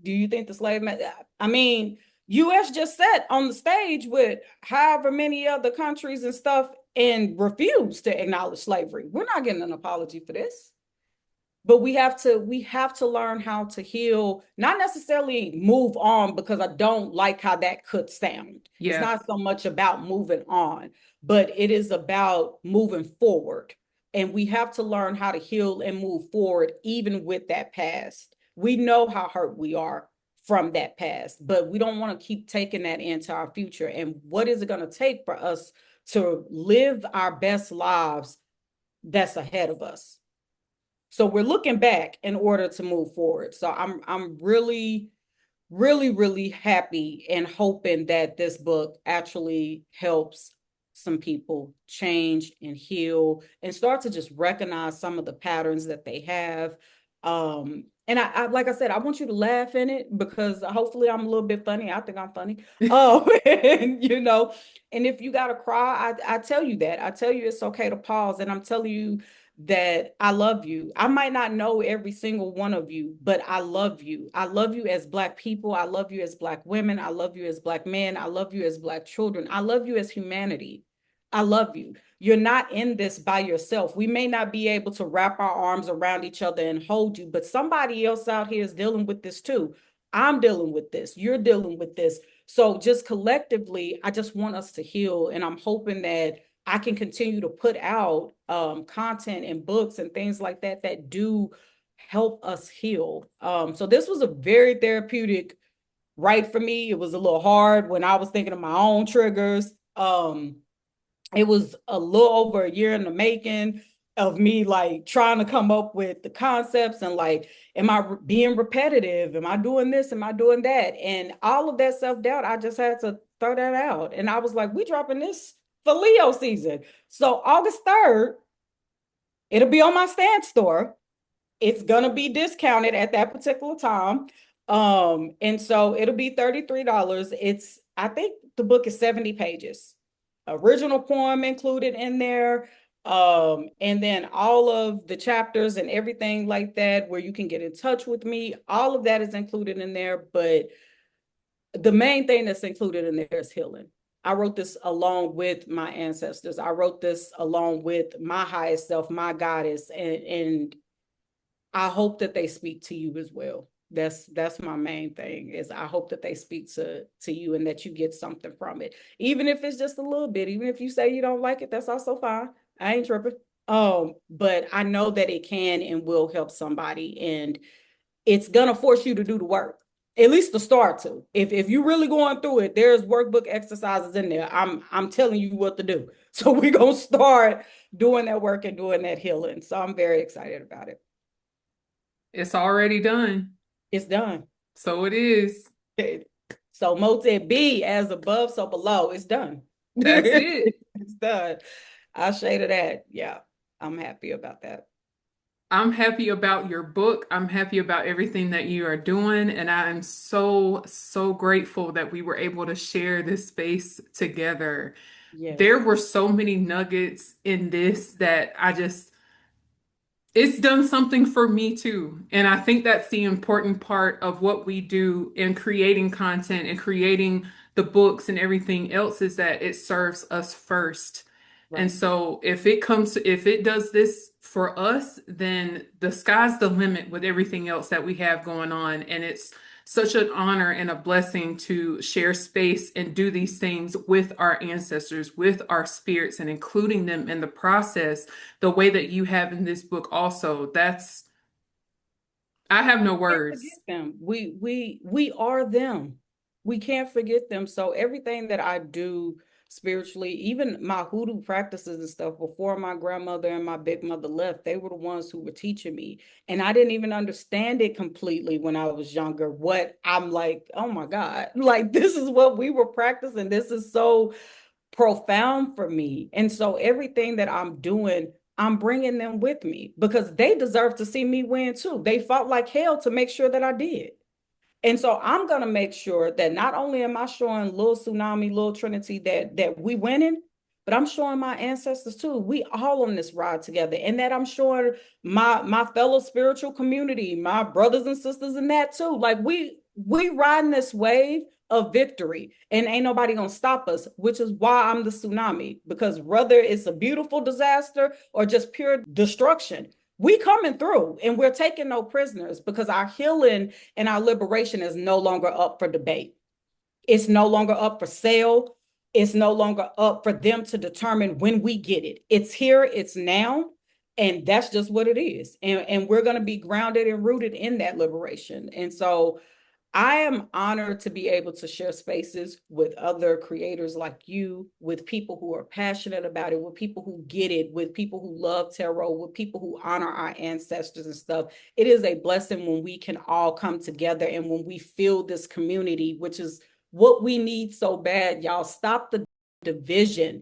Do you think the I mean, US just sat on the stage with however many other countries and stuff and refused to acknowledge slavery. We're not getting an apology for this. But we have to learn how to heal, not necessarily move on, because I don't like how that could sound. It's Yeah. not so much about moving on, but it is about moving forward. And we have to learn how to heal and move forward even with that past. We know how hurt we are from that past, but we don't want to keep taking that into our future. And what is it going to take for us to live our best lives that's ahead of us? So we're looking back in order to move forward. So I'm really, really, really happy and hoping that this book actually helps some people change and heal and start to just recognize some of the patterns that they have. And I like I said, I want you to laugh in it, because hopefully I'm a little bit funny. I think I'm funny. Oh, and and if you gotta cry, I tell you that. I tell you it's okay to pause, and I'm telling you that I love you. I might not know every single one of you, but I love you. I love you as Black people. I love you as Black women. I love you as Black men. I love you as Black children. I love you as humanity. I love you. You're not in this by yourself. We may not be able to wrap our arms around each other and hold you, but somebody else out here is dealing with this too. I'm dealing with this. You're dealing with this. So just collectively, I just want us to heal. And I'm hoping that I can continue to put out content and books and things like that that do help us heal. So this was a very therapeutic write for me. It was a little hard when I was thinking of my own triggers. It was a little over a year in the making of me like trying to come up with the concepts and like, am I being repetitive? Am I doing this? Am I doing that? And all of that self-doubt, I just had to throw that out. And I was like, we dropping this for Leo season. So August 3rd, it'll be on my stand store. It's gonna be discounted at that particular time. And so it'll be $33. I think the book is 70 pages. Original poem included in there. And then all of the chapters and everything like that, where you can get in touch with me, all of that is included in there. But the main thing that's included in there is healing. I wrote this along with my ancestors. I wrote this along with my highest self, my goddess, and I hope that they speak to you as well. That's my main thing, is I hope that they speak to you and that you get something from it. Even if it's just a little bit, even if you say you don't like it, that's also fine. I ain't tripping. But I know that it can and will help somebody, and it's gonna force you to do the work. At least to start to. If you're really going through it, there's workbook exercises in there. I'm telling you what to do. So we're gonna start doing that work and doing that healing. So I'm very excited about it. It's already done. It's done. So it is. So motet B, as above, so below. It's done. That's it. It's done. I shaded that. Yeah, I'm happy about that. I'm happy about your book. I'm happy about everything that you are doing. And I am so, so grateful that we were able to share this space together. There Yes. were so many nuggets in this that it's done something for me too. And I think that's the important part of what we do in creating content and creating the books and everything else, is that it serves us first. And Right. so if it does this for us, then the sky's the limit with everything else that we have going on. And it's such an honor and a blessing to share space and do these things with our ancestors, with our spirits, and including them in the process the way that you have in this book also. I have no Can't forget words. them. We are them. We can't forget them. So everything that I do spiritually. Even my hoodoo practices and stuff before my grandmother and my big mother left, they were the ones who were teaching me. And I didn't even understand it completely when I was younger. What I'm like, oh my God, like this is what we were practicing. This is so profound for me. And so everything that I'm doing, I'm bringing them with me because they deserve to see me win too. They fought like hell to make sure that I did. And so I'm gonna make sure that not only am I showing little Tsunami, little Trinity that we winning, but I'm showing my ancestors too. We all on this ride together, and that I'm showing my fellow spiritual community, my brothers and sisters in that too. Like we riding this wave of victory, and ain't nobody gonna stop us. Which is why I'm the Tsunami, because whether it's a beautiful disaster or just pure destruction, we coming through, and we're taking no prisoners because our healing and our liberation is no longer up for debate. It's no longer up for sale. It's no longer up for them to determine when we get it. It's here, it's now, and that's just what it is. And we're going to be grounded and rooted in that liberation. And so I am honored to be able to share spaces with other creators like you, with people who are passionate about it, with people who get it, with people who love tarot, with people who honor our ancestors and stuff. It is a blessing when we can all come together and when we feel this community, which is what we need so bad. Y'all stop the division.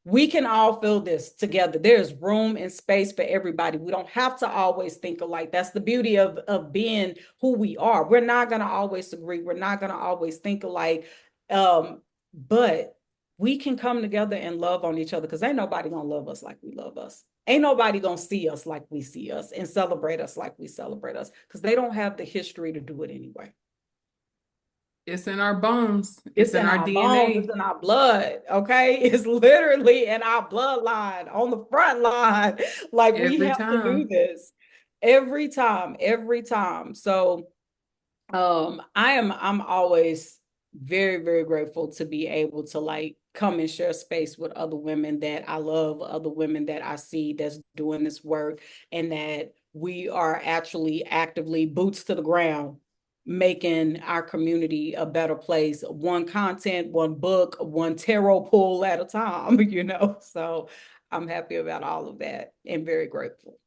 We can all feel this together. There's room and space for everybody. We don't have to always think alike. That's the beauty of being who we are. We're not going to always agree. We're not going to always think alike. But we can come together and love on each other because ain't nobody going to love us like we love us. Ain't nobody going to see us like we see us and celebrate us like we celebrate us because they don't have the history to do it anyway. It's in our bones. It's It's in in our our bones, it's DNA in our blood, okay? It's literally in our bloodline, on the front line. Like we every have to do time. this every time, every time. So I'm always very, very grateful to be able to like come and share space with other women that I love, other women that I see that's doing this work, and that we are actually actively boots to the ground making our community a better place, one content, one book, one tarot pull at a time, you know. So I'm happy about all of that and very grateful.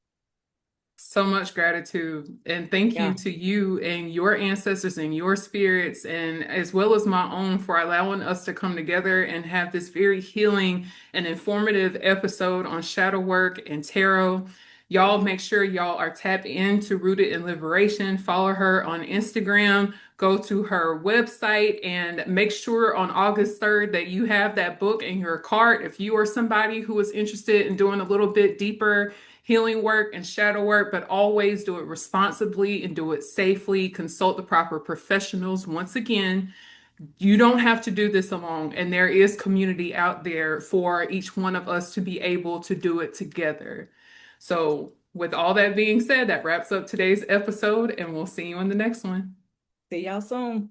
So much gratitude. And thank you Yeah. to you and your ancestors and your spirits, and as well as my own, for allowing us to come together and have this very healing and informative episode on shadow work and tarot. Y'all make sure y'all are tapped into Rooted in Liberation. Follow her on Instagram. Go to her website and make sure on August 3rd that you have that book in your cart. If you are somebody who is interested in doing a little bit deeper healing work and shadow work, but always do it responsibly and do it safely. Consult the proper professionals. Once again, you don't have to do this alone, and there is community out there for each one of us to be able to do it together. So, with all that being said, that wraps up today's episode, and we'll see you in the next one. See y'all soon.